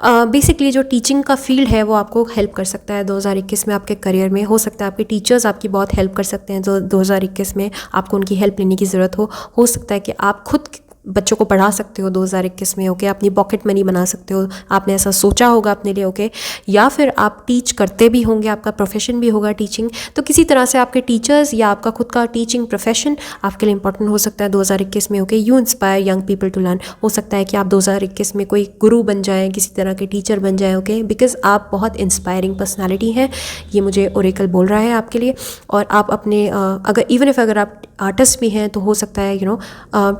बेसिकली जो टीचिंग का फील्ड है वो आपको हेल्प कर सकता है 2021 में आपके करियर में। हो सकता है आपके टीचर्स आपकी बहुत हेल्प कर सकते हैं, जो 2021 में आपको उनकी हेल्प लेने की ज़रूरत हो सकता है कि आप खुद बच्चों को पढ़ा सकते हो 2021 में। ओके, अपनी पॉकेट मनी बना सकते हो, आपने ऐसा सोचा होगा अपने लिए। ओके, या फिर आप टीच करते भी होंगे, आपका प्रोफेशन भी होगा टीचिंग, तो किसी तरह से आपके टीचर्स या आपका खुद का टीचिंग प्रोफेशन आपके लिए इंपॉर्टेंट हो सकता है 2021 में। Okay, you inspire young people to learn. हो सकता है कि आप 2021 में कोई गुरु बन जाएं, किसी तरह के टीचर बन जाएं। ओके, बिकॉज आप बहुत इंस्पायरिंग पर्सनैलिटी हैं, ये मुझे ओरेकल बोल रहा है आपके लिए। और आप अपने अगर इवन इफ अगर आप आर्टिस्ट भी हैं तो हो सकता है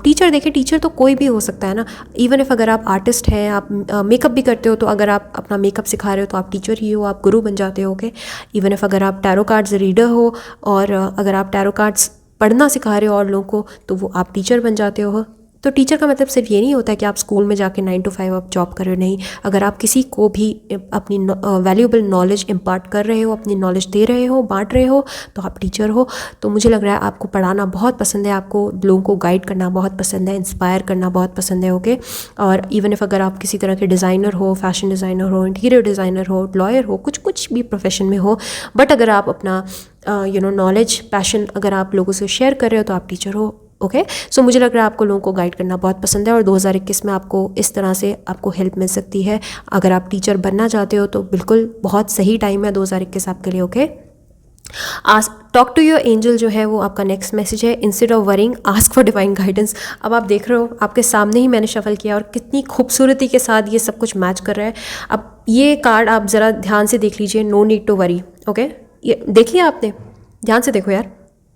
टीचर, देखिए टीचर तो कोई भी हो सकता है ना। इवन इफ अगर आप आर्टिस्ट हैं, आप मेकअप भी करते हो, तो अगर आप अपना मेकअप सिखा रहे हो तो आप टीचर ही हो, आप गुरु बन जाते हो। ओके, इवन इफ अगर आप टैरो कार्ड्स रीडर हो और अगर आप टैरो कार्ड्स पढ़ना सिखा रहे हो और लोगों को, तो वो आप टीचर बन जाते हो। तो टीचर का मतलब सिर्फ ये नहीं होता है कि आप स्कूल में जाके 9 to 5 आप जॉब कर रहे हो, नहीं। अगर आप किसी को भी अपनी वैल्यूएबल नॉलेज इम्पार्ट कर रहे हो, अपनी नॉलेज दे रहे हो, बांट रहे हो, तो आप टीचर हो। तो मुझे लग रहा है आपको पढ़ाना बहुत पसंद है, आपको लोगों को गाइड करना बहुत पसंद है, इंस्पायर करना बहुत पसंद है, ओके। और इवन इफ अगर आप किसी तरह के डिज़ाइनर हो, फैशन डिज़ाइनर हो, इंटीरियर डिज़ाइनर हो, लॉयर हो, कुछ भी प्रोफेशन में हो, बट अगर आप अपना नॉलेज, पैशन अगर आप लोगों से शेयर कर रहे हो, तो आप टीचर हो, ओके। सो मुझे लग रहा है आपको लोगों को गाइड करना बहुत पसंद है, और 2021 में आपको इस तरह से आपको हेल्प मिल सकती है। अगर आप टीचर बनना चाहते हो तो बिल्कुल बहुत सही टाइम है 2021 आपके लिए, okay. Talk to your angel जो है वो आपका नेक्स्ट मैसेज है। Instead of worrying ask for divine guidance. अब आप देख रहे हो आपके सामने ही मैंने शफल किया और कितनी खूबसूरती के साथ ये सब कुछ मैच कर रहा है। अब ये कार्ड आप ज़रा ध्यान से देख लीजिए, no need to worry, okay. ये देख लिया आपने, ध्यान से देखो यार,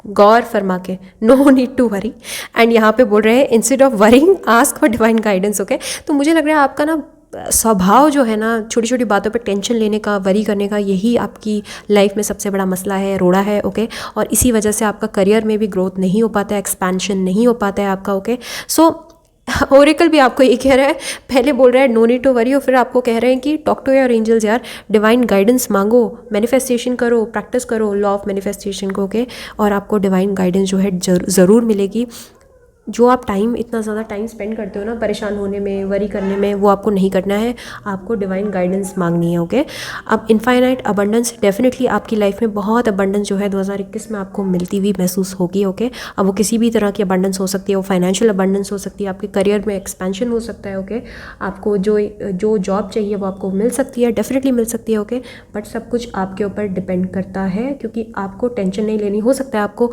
गौर फरमा के, no need to worry. And यहाँ पे बोल रहे हैं instead of worrying ask for divine guidance, okay. तो मुझे लग रहा है आपका ना स्वभाव जो है ना, छोटी छोटी बातों पर टेंशन लेने का, वरी करने का, यही आपकी लाइफ में सबसे बड़ा मसला है, रोड़ा है, ओके। और इसी वजह से आपका करियर में भी ग्रोथ नहीं हो पाता है, एक्सपेंशन नहीं हो पाता है आपका, ओके। सो ओरेकल भी आपको ये कह रहा है, पहले बोल रहा है नो नीड टू वरी, और फिर आपको कह रहे हैं कि टॉक टू योर एंजल्स यार, डिवाइन गाइडेंस मांगो, मैनिफेस्टेशन करो, प्रैक्टिस करो लॉ ऑफ मैनिफेस्टेशन को, ओके। और आपको डिवाइन गाइडेंस जो है ज़रूर मिलेगी। जो आप इतना ज़्यादा टाइम स्पेंड करते हो ना परेशान होने में, वरी करने में, वो आपको नहीं करना है, आपको डिवाइन गाइडेंस मांगनी है, ओके। अब इनफाइनाइट अबंडेंस डेफिनेटली आपकी लाइफ में बहुत अबंडेंस जो है 2021 में आपको मिलती हुई महसूस होगी, ओके। अब वो किसी भी तरह की अबंडेंस हो सकती है, वो फाइनेंशियल अबंडेंस हो सकती है, आपके करियर में एक्सपेंशन हो सकता है, ओके। आपको जो जॉब चाहिए वो आपको मिल सकती है, डेफिनेटली मिल सकती है, ओके। बट सब कुछ आपके ऊपर डिपेंड करता है, क्योंकि आपको टेंशन नहीं लेनी। हो सकता है आपको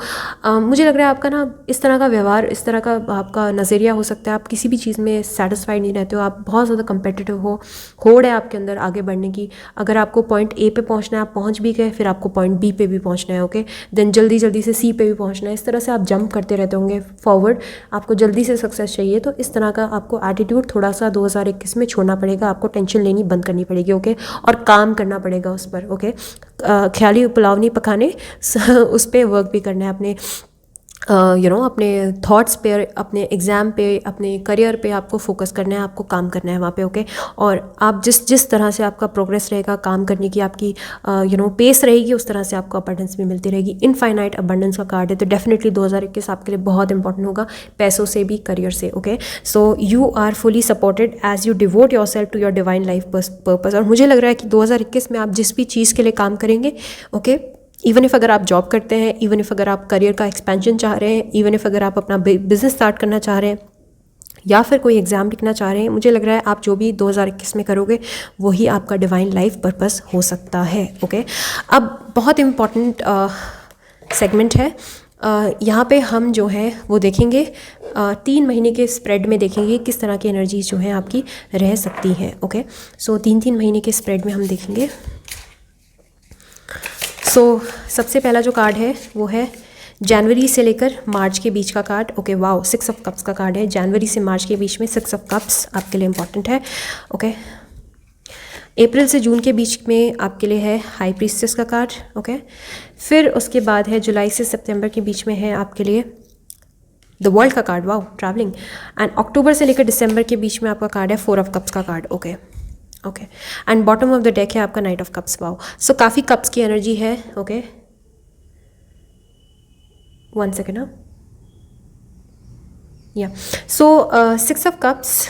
मुझे लग रहा है आपका ना इस तरह का व्यवहार, इस तरह का आपका नज़रिया हो सकता है, आप किसी भी चीज़ में सेटिस्फाइड नहीं रहते हो, आप बहुत ज़्यादा कंपेटिटिव हो, होड़ है आपके अंदर आगे बढ़ने की। अगर आपको पॉइंट ए पे पहुंचना है, आप पहुंच भी गए, फिर आपको पॉइंट बी पे भी पहुंचना है, ओके। देन जल्दी जल्दी से सी पे भी पहुंचना है, इस तरह से आप जंप करते रहते होंगे फॉरवर्ड। आपको जल्दी से सक्सेस चाहिए, तो इस तरह का आपको एटीट्यूड थोड़ा सा 2021 में छोड़ना पड़ेगा, आपको टेंशन लेनी बंद करनी पड़ेगी, ओके। और काम करना पड़ेगा उस पर, ओके। ख्याली पुलाव नहीं पकाने, उस पर वर्क भी करना है, अपने अपने थॉट्स पे, अपने एग्ज़ाम पे, अपने करियर पे आपको फोकस करना है, आपको काम करना है वहाँ पे, ओके। और आप जिस तरह से आपका प्रोग्रेस रहेगा, काम करने की आपकी पेस रहेगी, उस तरह से आपको अबंडेंस भी मिलती रहेगी। इनफाइनाइट अबंडेंस का कार्ड है, तो डेफिनेटली 2021 आपके लिए बहुत इंपॉर्टेंट होगा, पैसों से भी, करियर से, okay. So you are fully supported as you devote yourself to your divine life purpose. और मुझे लग रहा है कि 2021 में आप जिस भी चीज़ के लिए काम करेंगे, ओके, इवन इफ़ अगर आप जॉब करते हैं, इवन इफ़ अगर आप करियर का एक्सपेंशन चाह रहे हैं, इवन इफ़ अगर आप अपना बिजनेस स्टार्ट करना चाह रहे हैं, या फिर कोई एग्ज़ाम लिखना चाह रहे हैं, मुझे लग रहा है आप जो भी 2021 में करोगे वही आपका डिवाइन लाइफ पर्पस हो सकता है, ओके। अब बहुत इम्पॉर्टेंट सेगमेंट है, यहाँ पे हम जो है वो देखेंगे 3 महीने के स्प्रेड में देखेंगे किस तरह की एनर्जीज जो हैं आपकी रह सकती हैं, ओके। सो 3 महीने के स्प्रेड में हम देखेंगे। सबसे पहला जो कार्ड है वो है जनवरी से लेकर मार्च के बीच का card, okay. Wow, 6 of cups का कार्ड है, जनवरी से मार्च के बीच में 6 ऑफ कप्स आपके लिए इंपॉर्टेंट है, ओके। अप्रैल से जून के बीच में आपके लिए है हाई प्रीस्टेस का कार्ड, ओके। फिर उसके बाद है जुलाई से सितंबर के बीच में है आपके लिए द वर्ल्ड का card, wow, travelling. And October से लेकर दिसंबर के बीच में आपका कार्ड है 4 ऑफ कप्स का card, okay, okay. And bottom of the deck है आपका नाइट ऑफ कप्स, वाओ। सो काफ़ी कप्स की एनर्जी है, ओके। 1 सेकेंड, हाँ, या। सो 6 of cups,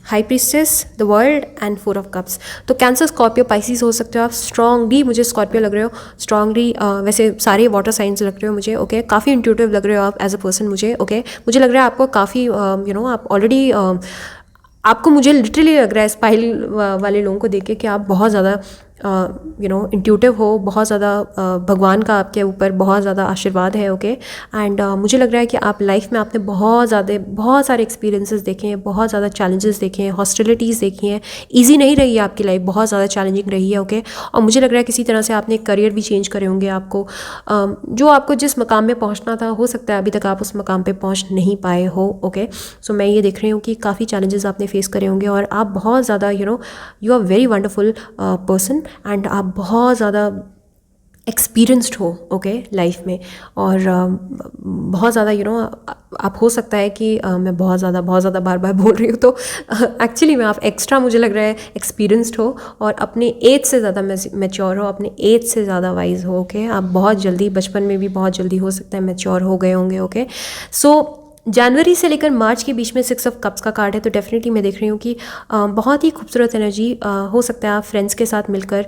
high priestess, the world and 4 of cups. तो कैंसर, स्कॉर्पियो, पाइसिस हो सकते हो आप। स्ट्रांगली मुझे स्कॉर्पियो लग रहे हो, स्ट्रांगली वैसे सारे वाटर साइंस लग रहे हो मुझे, ओके। काफ़ी इंट्यूटिव लग रहे हो आप एज अ पर्सन मुझे, ओके। मुझे लग रहा है आपको काफ़ी आप ऑलरेडी आपको, मुझे लिटरली लग रहा है स्पाइल वाले लोगों को देख के कि आप बहुत ज़्यादा इंट्यूटिव हो, बहुत ज़्यादा भगवान का आपके ऊपर बहुत ज़्यादा आशीर्वाद है, ओके। एंड मुझे लग रहा है कि आप लाइफ में आपने बहुत सारे एक्सपीरियंसेस देखे हैं, बहुत ज़्यादा चैलेंजेस देखे हैं, हॉस्टिलिटीज़ देखी हैं। ईजी नहीं रही है आपकी लाइफ, बहुत ज़्यादा चैलेंजिंग रही है, ओके। और मुझे लग रहा है किसी तरह से आपने करियर भी चेंज करे होंगे, आपको जो आपको जिस मकाम में पहुँचना था, हो सकता है अभी तक आप उस मकाम पर पहुँच नहीं पाए हो, ओके। सो मैं ये देख रही हूँ कि काफ़ी चैलेंजेस आपने फेस करे होंगे, और आप बहुत ज़्यादा you are very wonderful person, and आप बहुत ज़्यादा एक्सपीरियंस्ड हो ओके लाइफ में। और बहुत ज़्यादा आप हो सकता है कि मैं बहुत ज़्यादा बार बार बोल रही हूँ, तो एक्चुअली में आप एक्स्ट्रा मुझे लग रहा है एक्सपीरियंस्ड हो और अपने एज से ज़्यादा मैच्योर हो, अपने एज से ज़्यादा वाइज हो ओके। आप बहुत जल्दी, बचपन में भी बहुत जल्दी हो सकता है मैच्योर हो गए होंगे ओके। सो जनवरी से लेकर मार्च के बीच में 6 ऑफ कप्स का कार्ड है, तो डेफिनेटली मैं देख रही हूँ कि बहुत ही खूबसूरत एनर्जी हो सकता है। आप फ्रेंड्स के साथ मिलकर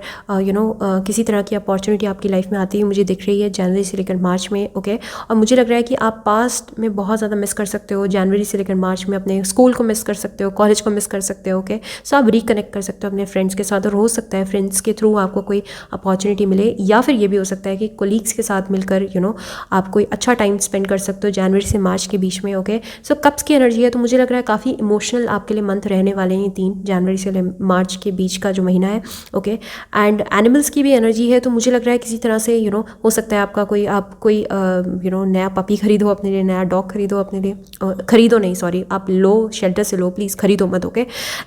किसी तरह की अपॉर्चुनिटी आपकी लाइफ में आती है मुझे दिख रही है जनवरी से लेकर मार्च में ओके। और मुझे लग रहा है कि आप पास्ट में बहुत ज़्यादा मिस कर सकते हो, जनवरी से लेकर मार्च में अपने स्कूल को मिस कर सकते हो, कॉलेज को मिस कर सकते हो ओके। सो आप रिकनेक्ट कर सकते हो अपने फ्रेंड्स के साथ, और हो सकता है फ्रेंड्स के थ्रू आपको कोई अपॉर्चुनिटी मिले, या फिर ये भी हो सकता है कि कोलीग्स के साथ मिलकर आप कोई अच्छा टाइम स्पेंड कर सकते हो जनवरी से मार्च के बीच में ओके। सो कप्स की एनर्जी है, तो मुझे लग रहा है काफ़ी इमोशनल आपके लिए मंथ रहने वाले हैं 3 जनवरी से मार्च के बीच का जो महीना है ओके। एंड एनिमल्स की भी एनर्जी है, तो मुझे लग रहा है किसी तरह से हो सकता है आपका कोई नया पपी खरीदो अपने लिए, नया डॉग खरीदो अपने लिए, खरीदो नहीं सॉरी, आप लो, शेल्टर से लो प्लीज़, खरीदो मत ओके।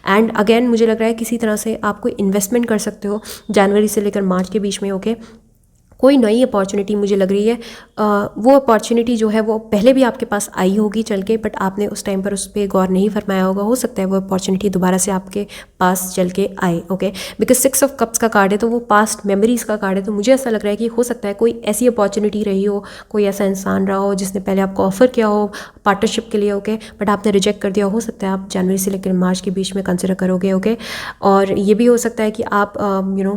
एंड अगेन मुझे लग रहा है किसी तरह से आप कोई इन्वेस्टमेंट कर सकते हो जनवरी से लेकर मार्च के बीच में ओके। कोई नई अपॉर्चुनिटी मुझे लग रही है, वो अपॉर्चुनिटी जो है वो पहले भी आपके पास आई होगी चल के, बट आपने उस टाइम पर उस पर गौर नहीं फरमाया होगा। हो सकता है वो अपॉर्चुनिटी दोबारा से आपके पास चल के आए ओके। बिकॉज 6 ऑफ कप्स का कार्ड है, तो वो पास्ट मेमोरीज़ का कार्ड है, तो मुझे ऐसा लग रहा है कि हो सकता है कोई ऐसी अपॉर्चुनिटी रही हो, कोई ऐसा इंसान रहा हो जिसने पहले आपको ऑफर किया हो पार्टनरशिप के लिए ओके, बट आपने रिजेक्ट कर दिया। हो सकता है आप जनवरी से लेकर मार्च के बीच में कंसिडर करोगे ओके। और ये भी हो सकता है कि आप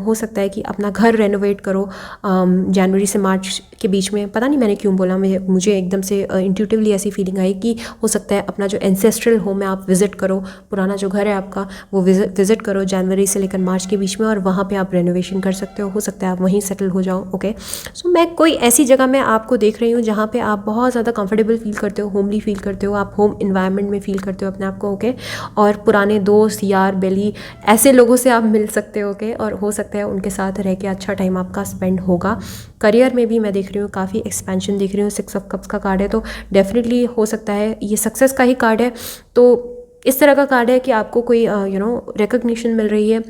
हो सकता है कि अपना घर रेनोवेट करो जनवरी से मार्च के बीच में। पता नहीं मैंने क्यों बोला, मुझे एकदम से इंट्यूटिवली ऐसी फीलिंग आई कि हो सकता है अपना जो एंसेस्ट्रल होम है आप विज़िट करो, पुराना जो घर है आपका वो विज़िट करो जनवरी से लेकर मार्च के बीच में, और वहाँ पे आप रेनोवेशन कर सकते हो सकता है आप वहीं सेटल हो जाओ ओके। सो मैं कोई ऐसी जगह में आपको देख रही हूँ जहाँ पे आप बहुत ज़्यादा कंफर्टेबल फील करते हो, होमली फील करते हो, आप होम इन्वायरमेंट में फील करते हो अपने आप को ओके। और पुराने दोस्त यार बेली ऐसे लोगों से आप मिल सकते हो ओके, और हो सकता है उनके साथ रह के अच्छा टाइम आपका स्पेंड होगा। करियर में भी मैं देख रही हूँ काफ़ी एक्सपेंशन दिख रही हूँ, 6 ऑफ कप्स का कार्ड है, तो डेफिनेटली हो सकता है ये सक्सेस का ही कार्ड है। तो इस तरह का कार्ड है कि आपको कोई रिकग्निशन मिल रही है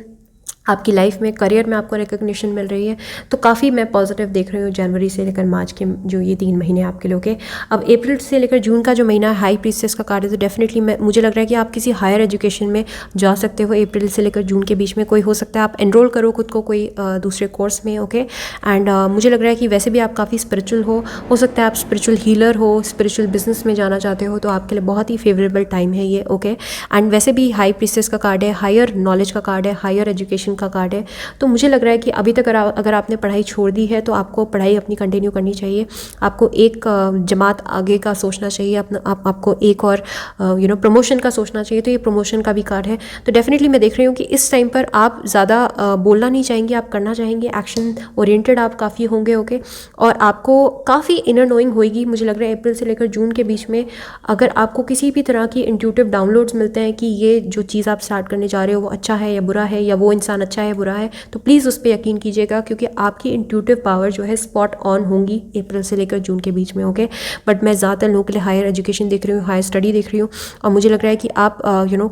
आपकी लाइफ में, करियर में आपको रिकग्निशन मिल रही है, तो काफ़ी मैं पॉजिटिव देख रही हूँ जनवरी से लेकर मार्च के जो ये 3 महीने आपके लोग के। अब अप्रैल से लेकर जून का जो महीना है हाई प्रीस्टेस का कार्ड है, तो डेफिनेटली मुझे लग रहा है कि आप किसी हायर एजुकेशन में जा सकते हो अप्रैल से लेकर जून के बीच में। कोई हो सकता है आप एनरोल करो खुद को कोई दूसरे कोर्स में ओके। एंड मुझे लग रहा है कि वैसे भी आप काफ़ी स्पिरिचुअल हो सकता है आप स्पिरिचुअल हीलर हो, स्पिरिचुअल बिजनेस में जाना चाहते हो, तो आपके लिए बहुत ही फेवरेबल टाइम है ये ओके। एंड वैसे भी हाई प्रीस्टेस का कार्ड है, हायर नॉलेज का कार्ड है, हायर एजुकेशन का कार्ड है, तो मुझे लग रहा है कि अभी तक अगर आपने पढ़ाई छोड़ दी है तो आपको पढ़ाई अपनी कंटिन्यू करनी चाहिए। आपको एक जमात आगे का सोचना चाहिए, आपको एक और प्रमोशन का सोचना चाहिए, तो ये प्रमोशन का भी कार्ड है। तो डेफिनेटली मैं देख रही हूँ कि इस टाइम पर आप ज़्यादा बोलना नहीं चाहेंगे, आप करना चाहेंगे, एक्शन ओरिएंटेड आप काफ़ी होंगे ओके। और आपको काफ़ी इनर नोइंग होएगी मुझे लग रहा है अप्रैल से लेकर जून के बीच में। अगर आपको किसी भी तरह की इंट्यूटिव डाउनलोड्स मिलते हैं कि ये जो चीज़ आप स्टार्ट करने जा रहे हो वो अच्छा है या बुरा है, या वो इंसान अच्छा है बुरा है, तो प्लीज़ उस पर यकीन कीजिएगा, क्योंकि आपकी इंट्यूटिव पावर जो है स्पॉट ऑन होंगी अप्रैल से लेकर जून के बीच में ओके। बट मैं ज़्यादातर लोगों के लिए हायर एजुकेशन देख रही हूँ, हायर स्टडी देख रही हूँ, और मुझे लग रहा है कि आप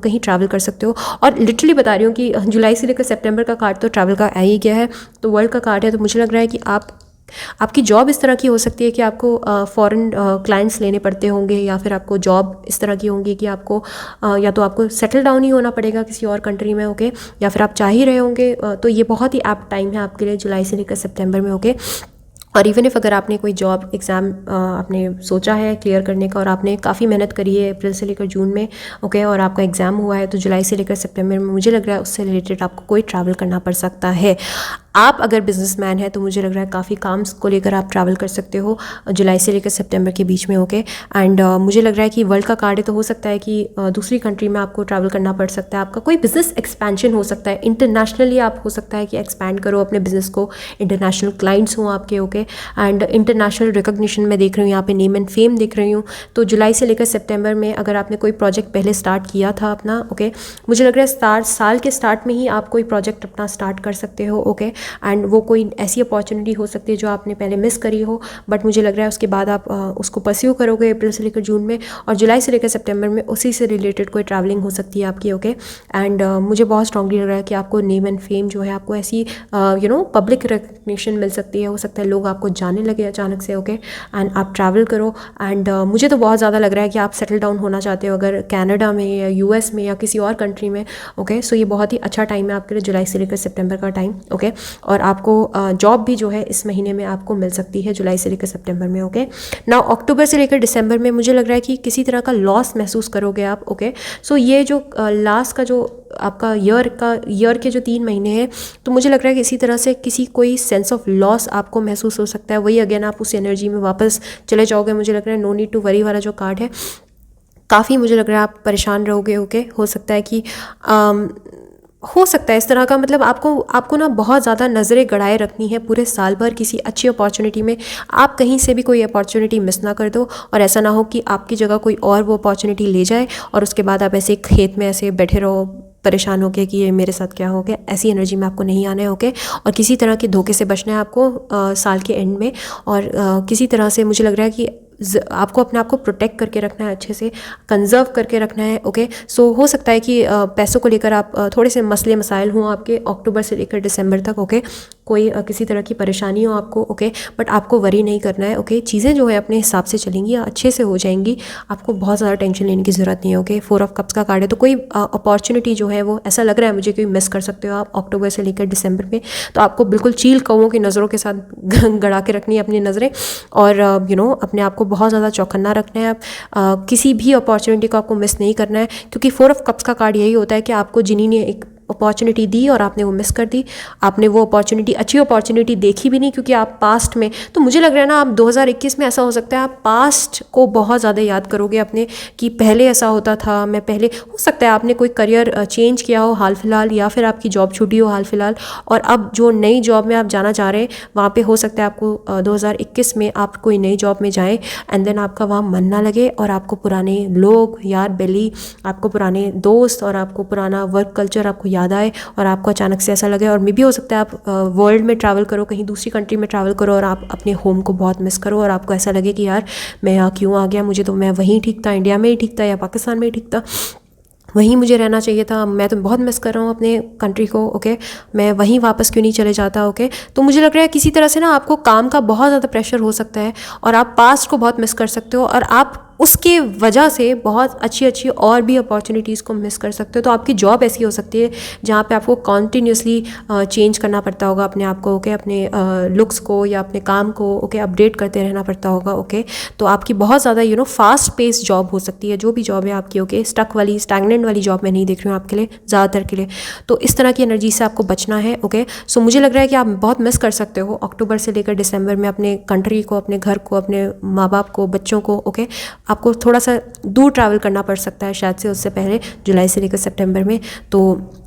कहीं ट्रैवल कर सकते हो। और लिटरली बता रही हूँ कि जुलाई से लेकर सितंबर का कार्ड तो ट्रैवल का आ ही गया है, तो वर्ल्ड का कार्ड है, तो मुझे लग रहा है कि आपकी जॉब इस तरह की हो सकती है कि आपको फॉरेन क्लाइंट्स लेने पड़ते होंगे, या फिर आपको जॉब इस तरह की होंगी कि आपको या तो आपको सेटल डाउन ही होना पड़ेगा किसी और कंट्री में ओके, या फिर आप चाह ही रहे होंगे। तो ये बहुत ही ऐप्ट टाइम है आपके लिए जुलाई से लेकर सितंबर में ओके। और इवन इफ अगर आपने कोई जॉब एग्ज़ाम आपने सोचा है क्लियर करने का, और आपने काफ़ी मेहनत करी है अप्रैल से लेकर जून में ओके, और आपका एग्ज़ाम हुआ है, तो जुलाई से लेकर सितंबर में मुझे लग रहा है उससे रिलेटेड आपको कोई ट्रैवल करना पड़ सकता है। आप अगर बिजनेसमैन है तो मुझे लग रहा है काफ़ी काम्स को लेकर आप ट्रैवल कर सकते हो जुलाई से लेकर सितंबर के बीच में ओके। एंड मुझे लग रहा है कि वर्ल्ड का कार्ड है, तो हो सकता है कि दूसरी कंट्री में आपको ट्रैवल करना पड़ सकता है, आपका कोई बिजनेस एक्सपेंशन हो सकता है, इंटरनेशनली आप हो सकता है कि एक्सपैंड करो अपने बिजनेस को, इंटरनेशनल क्लाइंट्स हों आपके ओके। एंड इंटरनेशनल रिकॉग्निशन मैं देख रही हूँ यहाँ पे, नेम एंड फेम देख रही हूँ। तो जुलाई से लेकर सितंबर में अगर आपने कोई प्रोजेक्ट पहले स्टार्ट किया था अपना ओके, मुझे लग रहा है साल के स्टार्ट में ही आप कोई प्रोजेक्ट अपना स्टार्ट कर सकते हो ओके। एंड वो कोई ऐसी अपॉर्चुनिटी हो सकती है जो आपने पहले मिस करी हो, बट मुझे लग रहा है उसके बाद आप उसको परस्यू करोगे अप्रैल से लेकर जून में, और जुलाई से लेकर सितंबर में उसी से रिलेटेड कोई ट्रैवलिंग हो सकती है आपकी, ओके। एंड मुझे बहुत स्ट्रांगली लग रहा है कि आपको नेम एंड फेम जो है, आपको ऐसी पब्लिक रिकग्निशन मिल सकती है, हो सकता है लोग आपको जाने लगे अचानक से, ओके। एंड आप ट्रैवल करो, एंड मुझे तो बहुत ज़्यादा लग रहा है कि आप सेटल डाउन होना चाहते हो अगर कनाडा में या यूएस में या किसी और कंट्री में, ओके। सो ये बहुत ही अच्छा टाइम है आपके लिए, जुलाई से लेकर सितंबर का टाइम, ओके। और आपको जॉब भी जो है इस महीने में आपको मिल सकती है, जुलाई से लेकर सितंबर में, ओके। नाउ अक्टूबर से लेकर दिसंबर में मुझे लग रहा है कि किसी तरह का लॉस महसूस करोगे आप, ओके। सो ये जो लास्ट का जो आपका ईयर के जो 3 महीने हैं, तो मुझे लग रहा है कि इसी तरह से किसी कोई सेंस ऑफ लॉस आपको महसूस हो सकता है। वही अगेन आप उस एनर्जी में वापस चले जाओगे। मुझे लग रहा है नो नीड टू वरी वाला जो कार्ड है, काफ़ी मुझे लग रहा है आप परेशान रहोगे, ओके। हो सकता है कि हो सकता है इस तरह का, मतलब आपको ना बहुत ज़्यादा नज़रें गड़ाए रखनी है पूरे साल भर किसी अच्छी अपॉर्चुनिटी में। आप कहीं से भी कोई अपॉर्चुनिटी मिस ना कर दो, और ऐसा ना हो कि आपकी जगह कोई और वो अपॉर्चुनिटी ले जाए और उसके बाद आप ऐसे खेत में ऐसे बैठे रहो परेशान होके कि ये मेरे साथ क्या हो गया। ऐसी एनर्जी में आपको नहीं आना है, ओके। और किसी तरह के धोखे से बचना है आपको साल के एंड में, और किसी तरह से मुझे लग रहा है कि आपको अपने आप को प्रोटेक्ट करके रखना है, अच्छे से कंजर्व करके रखना है, ओके। सो हो सकता है कि पैसों को लेकर आप थोड़े से मसले मसाइल हों आपके अक्टूबर से लेकर दिसंबर तक, ओके। कोई किसी तरह की परेशानी हो आपको, ओके। बट आपको वरी नहीं करना है, ओके। चीज़ें जो है अपने हिसाब से चलेंगी, अच्छे से हो जाएंगी, आपको बहुत ज़्यादा टेंशन लेने की ज़रूरत नहीं है, ओके। 4 ऑफ कप्स का कार्ड है, तो कोई अपॉर्चुनिटी जो है वो ऐसा लग रहा है मुझे कि मिस कर सकते हो आप अक्टूबर से लेकर दिसंबर में। तो आपको बिल्कुल चील कौवों की नज़रों के साथ गड़ा के रखनी है अपनी नज़रें, और अपने आप को बहुत ज़्यादा चौकन्ना रखना है। आप किसी भी अपॉर्चुनिटी को आपको मिस नहीं करना है, क्योंकि 4 ऑफ कप्स का कार्ड यही होता है कि आपको जिन्हीं ने एक अपॉर्चुनिटी दी और आपने वो मिस कर दी, आपने वो अपॉर्चुनिटी अच्छी अपॉर्चुनिटी देखी भी नहीं, क्योंकि आप पास्ट में, तो मुझे लग रहा है ना आप 2021 में ऐसा हो सकता है आप पास्ट को बहुत ज़्यादा याद करोगे अपने, कि पहले ऐसा होता था, मैं पहले, हो सकता है आपने कोई करियर चेंज किया हो हाल फिलहाल, या फिर आपकी जॉब छूटी हो हाल फिलहाल, और अब जो नई जॉब में आप जाना चाह रहे हैं वहाँ पे हो सकता है आपको 2021 में आप कोई नई जॉब में जाएँ एंड देन आपका वहाँ मन ना लगे, और आपको पुराने लोग, यार बेली, आपको पुराने दोस्त और आपको पुराना वर्क कल्चर आपको याद आए, और आपको अचानक से ऐसा लगे। और मे भी हो सकता है आप वर्ल्ड में ट्रैवल करो, कहीं दूसरी कंट्री में ट्रैवल करो, और आप अपने होम को बहुत मिस करो, और आपको ऐसा लगे कि यार मैं यहाँ क्यों आ गया, मुझे तो मैं वहीं ठीक था, इंडिया में ही ठीक था या पाकिस्तान में ही ठीक था, वहीं मुझे रहना चाहिए था, मैं तो बहुत मिस कर रहा हूँ अपने कंट्री को, ओके। मैं वहीं वापस क्यों नहीं चले जाता, ओके। तो मुझे लग रहा है किसी तरह से ना आपको काम का बहुत ज़्यादा प्रेशर हो सकता है, और आप पास्ट को बहुत मिस कर सकते हो, और आप उसके वजह से बहुत अच्छी अच्छी और भी अपॉर्चुनिटीज़ को मिस कर सकते हो। तो आपकी जॉब ऐसी हो सकती है जहाँ पे आपको कॉन्टीन्यूसली चेंज करना पड़ता होगा अपने आप को, ओके, अपने लुक्स को या अपने काम को, ओके, अपडेट करते रहना पड़ता होगा, ओके। तो आपकी बहुत ज़्यादा फास्ट पेस जॉब हो सकती है, जो भी जॉब है आपकी, ओके। स्टक वाली, स्टैग्नेंट वाली जॉब मैं नहीं देख रही हूँ आपके लिए ज़्यादातर के लिए। तो इस तरह की एनर्जी से आपको बचना है, ओके। सो मुझे लग रहा है कि आप बहुत मिस कर सकते हो अक्टूबर से लेकर दिसंबर में अपने कंट्री को, अपने घर को, अपने माँ बाप को, बच्चों को, ओके। आपको थोड़ा सा दूर ट्रैवल करना पड़ सकता है शायद से उससे पहले, जुलाई से लेकर सितंबर में। तो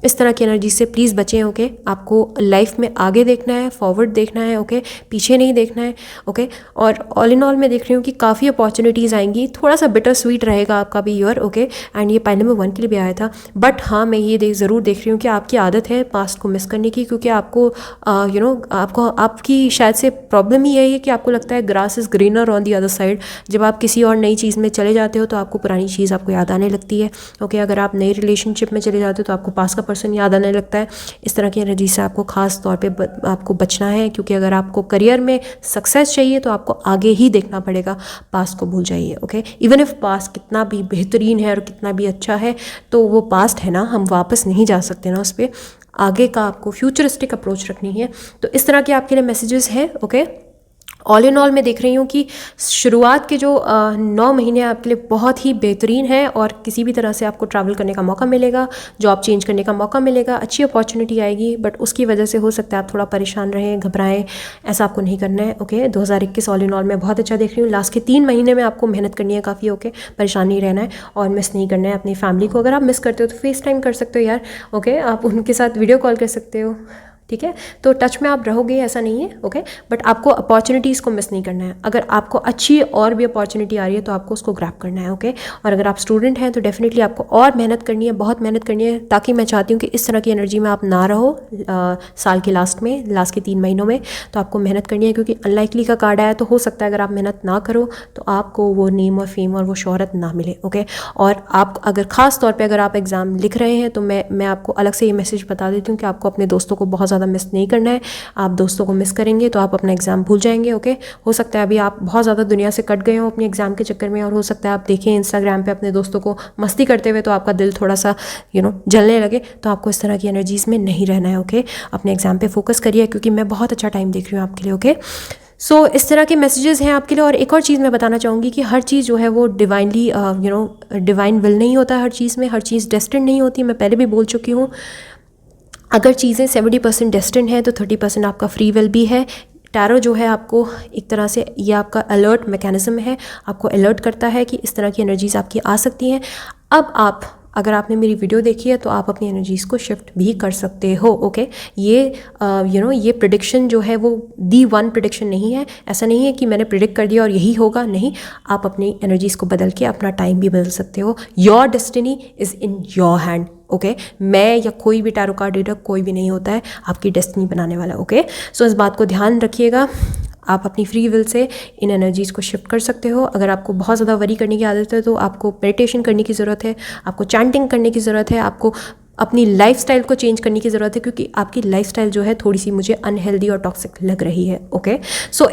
इस तरह की एनर्जी से प्लीज़ बचें, ओके। आपको लाइफ में आगे देखना है, फॉरवर्ड देखना है, ओके, पीछे नहीं देखना है, ओके। और ऑल इन ऑल मैं देख रही हूँ कि काफ़ी अपॉर्चुनिटीज़ आएंगी, थोड़ा सा बिटर स्वीट रहेगा आपका भी ईयर, ओके। एंड ये पाइल नंबर 1 के लिए भी आया था, बट हाँ मैं ये ज़रूर देख रही हूँ कि आपकी आदत है पास्ट को मिस करने की, क्योंकि आपको आपको आपकी शायद से प्रॉब्लम ही यही है कि आपको लगता है grass is greener on the other side. जब आप किसी और नई चीज़ में चले जाते हो तो आपको पुरानी चीज़ आपको याद आने लगती है, ओके। अगर आप नई रिलेशनशिप में चले जाते हो तो आपको पास का पर्सन याद आने लगता है। इस तरह की एनर्जी से आपको खास तौर पे आपको बचना है, क्योंकि अगर आपको करियर में सक्सेस चाहिए तो आपको आगे ही देखना पड़ेगा, पास्ट को भूल जाइए, ओके। इवन इफ पास्ट कितना भी बेहतरीन है और कितना भी अच्छा है, तो वो पास्ट है ना, हम वापस नहीं जा सकते ना उस पर। आगे का आपको फ्यूचरिस्टिक अप्रोच रखनी है। तो इस तरह के आपके लिए मैसेजेस हैं, ओके। ऑल इन ऑल मैं देख रही हूँ कि शुरुआत के जो 9 महीने आपके लिए बहुत ही बेहतरीन है, और किसी भी तरह से आपको ट्रैवल करने का मौका मिलेगा, जॉब चेंज करने का मौका मिलेगा, अच्छी अपॉर्चुनिटी आएगी, बट उसकी वजह से हो सकता है आप थोड़ा परेशान रहें, घबराएं, ऐसा आपको नहीं करना है, ओके। 2021 ऑल इन ऑल मैं बहुत अच्छा देख रही हूँ। लास्ट के 3 महीने में आपको मेहनत करनी है काफ़ी, ओके। परेशान नहीं रहना है और मिस नहीं करना है अपनी फैमिली को। अगर आप मिस करते हो तो फेस टाइम कर सकते हो यार, ओके। आप उनके साथ वीडियो कॉल कर सकते हो, ठीक है। तो टच में आप रहोगे ऐसा नहीं है, ओके, बट आपको अपॉर्चुनिटीज़ को मिस नहीं करना है। अगर आपको अच्छी और भी अपॉर्चुनिटी आ रही है तो आपको उसको ग्रैब करना है, ओके। और अगर आप स्टूडेंट हैं तो डेफिनेटली आपको और मेहनत करनी है, बहुत मेहनत करनी है, ताकि मैं चाहती हूँ कि इस तरह की एनर्जी में आप ना रहो साल के लास्ट के 3 महीनों में। तो आपको मेहनत करनी है, क्योंकि अनलाइकली का कार्ड आया तो हो सकता है अगर आप मेहनत ना करो तो आपको वो नेम और फेम और वो शोहरत ना मिले, ओके। और आप अगर ख़ास तौर पे अगर आप एग्ज़ाम लिख रहे हैं तो मैं आपको अलग से ये मैसेज बता देती हूँ कि आपको अपने दोस्तों को बहुत ज़्यादा मिस नहीं करना है। आप दोस्तों को मिस करेंगे तो आप अपना एग्ज़ाम भूल जाएंगे, ओके। हो सकता है अभी आप बहुत ज़्यादा दुनिया से कट गए हो अपने एग्ज़ाम के चक्कर में, और हो सकता है आप देखें इंस्टाग्राम पे अपने दोस्तों को मस्ती करते हुए तो आपका दिल थोड़ा सा जलने लगे। तो आपको इस तरह की एनर्जीज़ में नहीं रहना है, ओके। अपने एग्ज़ाम पे फोकस करिए, क्योंकि मैं बहुत अच्छा टाइम देख रही हूँ आपके लिए, ओके। सो इस तरह के मैसेजेस हैं आपके लिए। और एक और चीज़ मैं बताना चाहूँगी कि हर चीज़ जो है वो डिवाइनली डिवाइन विल नहीं होता, हर चीज़ में हर चीज़ डेस्टिन्ड नहीं होती। मैं पहले भी बोल चुकी हूँ, अगर चीज़ें 70% डेस्टिन्ड है तो 30% आपका फ्री विल भी है। टैरो जो है आपको एक तरह से ये आपका अलर्ट मैकेनिज़्म है, आपको अलर्ट करता है कि इस तरह की एनर्जीज़ आपकी आ सकती हैं। अब आप अगर आपने मेरी वीडियो देखी है तो आप अपनी एनर्जीज़ को शिफ्ट भी कर सकते हो, ओके। ये ये प्रिडिक्शन जो है वो दी वन प्रिडिक्शन नहीं है। ऐसा नहीं है कि मैंने प्रिडिक्ट कर दिया और यही होगा, नहीं। आप अपनी एनर्जीज़ को बदल के अपना टाइम भी बदल सकते हो। Your destiny is in your hand, okay. मैं या कोई भी टैरो कार्ड रीडर कोई भी नहीं होता है आपकी डेस्टिनी बनाने वाला, ओके। सो इस बात को ध्यान रखिएगा। आप अपनी free will say in energies को शिफ्ट कर सकते हो। अगर आपको बहुत ज़्यादा वरी करने की आदत है तो आपको मेडिटेशन करने की ज़रूरत है, आपको चैंटिंग करने की ज़रूरत है, आपको अपनी लाइफस्टाइल को चेंज करने की ज़रूरत है, क्योंकि आपकी लाइफस्टाइल जो है थोड़ी सी मुझे अनहेल्दी और टॉक्सिक लग रही है, ओके। सो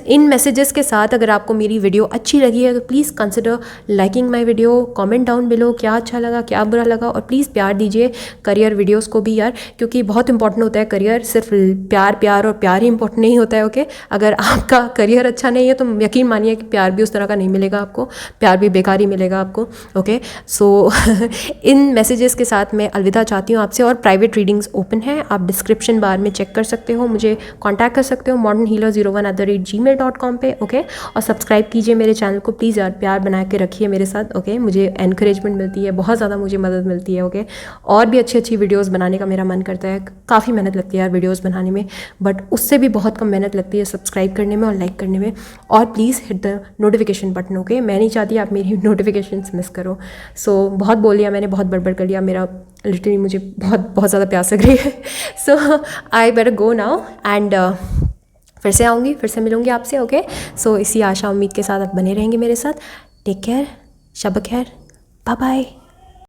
इन मैसेजेस के साथ अगर आपको मेरी वीडियो अच्छी लगी है तो please consider liking my video, comment down below क्या अच्छा लगा क्या बुरा लगा, और प्लीज़ प्यार दीजिए करियर वीडियोस को भी यार, क्योंकि बहुत इंपॉर्टेंट होता है करियर। सिर्फ प्यार और प्यार ही इंपॉर्टेंट नहीं होता है, ओके। अगर आपका करियर अच्छा नहीं है तो यकीन मानिए कि प्यार भी उस तरह का नहीं मिलेगा आपको, प्यार भी बेकार ही मिलेगा आपको, ओके। सो इन मैसेजेस के साथ मैं अलविदा चाहती हूँ आपसे। और प्राइवेट रीडिंग्स ओपन है, आप डिस्क्रिप्शन बार में चेक कर सकते हो, मुझे कांटेक्ट कर सकते हो modernhealer01@gmail.com पे, ओके। और सब्सक्राइब कीजिए मेरे चैनल को प्लीज़ यार, प्यार बना के रखिए मेरे साथ, ओके। मुझे एनकरेजमेंट मिलती है, बहुत ज़्यादा मुझे मदद मिलती है, ओके। और भी अच्छी अच्छी वीडियोज़ बनाने का मेरा मन करता है। काफ़ी मेहनत लगती है यार वीडियोज़ बनाने में, बट उससे भी बहुत कम मेहनत लगती है सब्सक्राइब करने में और लाइक करने में। और please hit the notification button, okay. मैं नहीं चाहती आप मेरी नोटिफिकेशंस मिस करो। सो बहुत बोल लिया मैंने, बहुत बड़बड़ कर लिया, मेरा लिटरली मुझे बहुत ज़्यादा प्यास लग रही है। So I better go now and फिर से आऊँगी, फिर से मिलूँगी आपसे, ओके। सो इसी आशा उम्मीद के साथ आप बने रहेंगे मेरे साथ। टेक केयर, शब खैर, बाय बाय।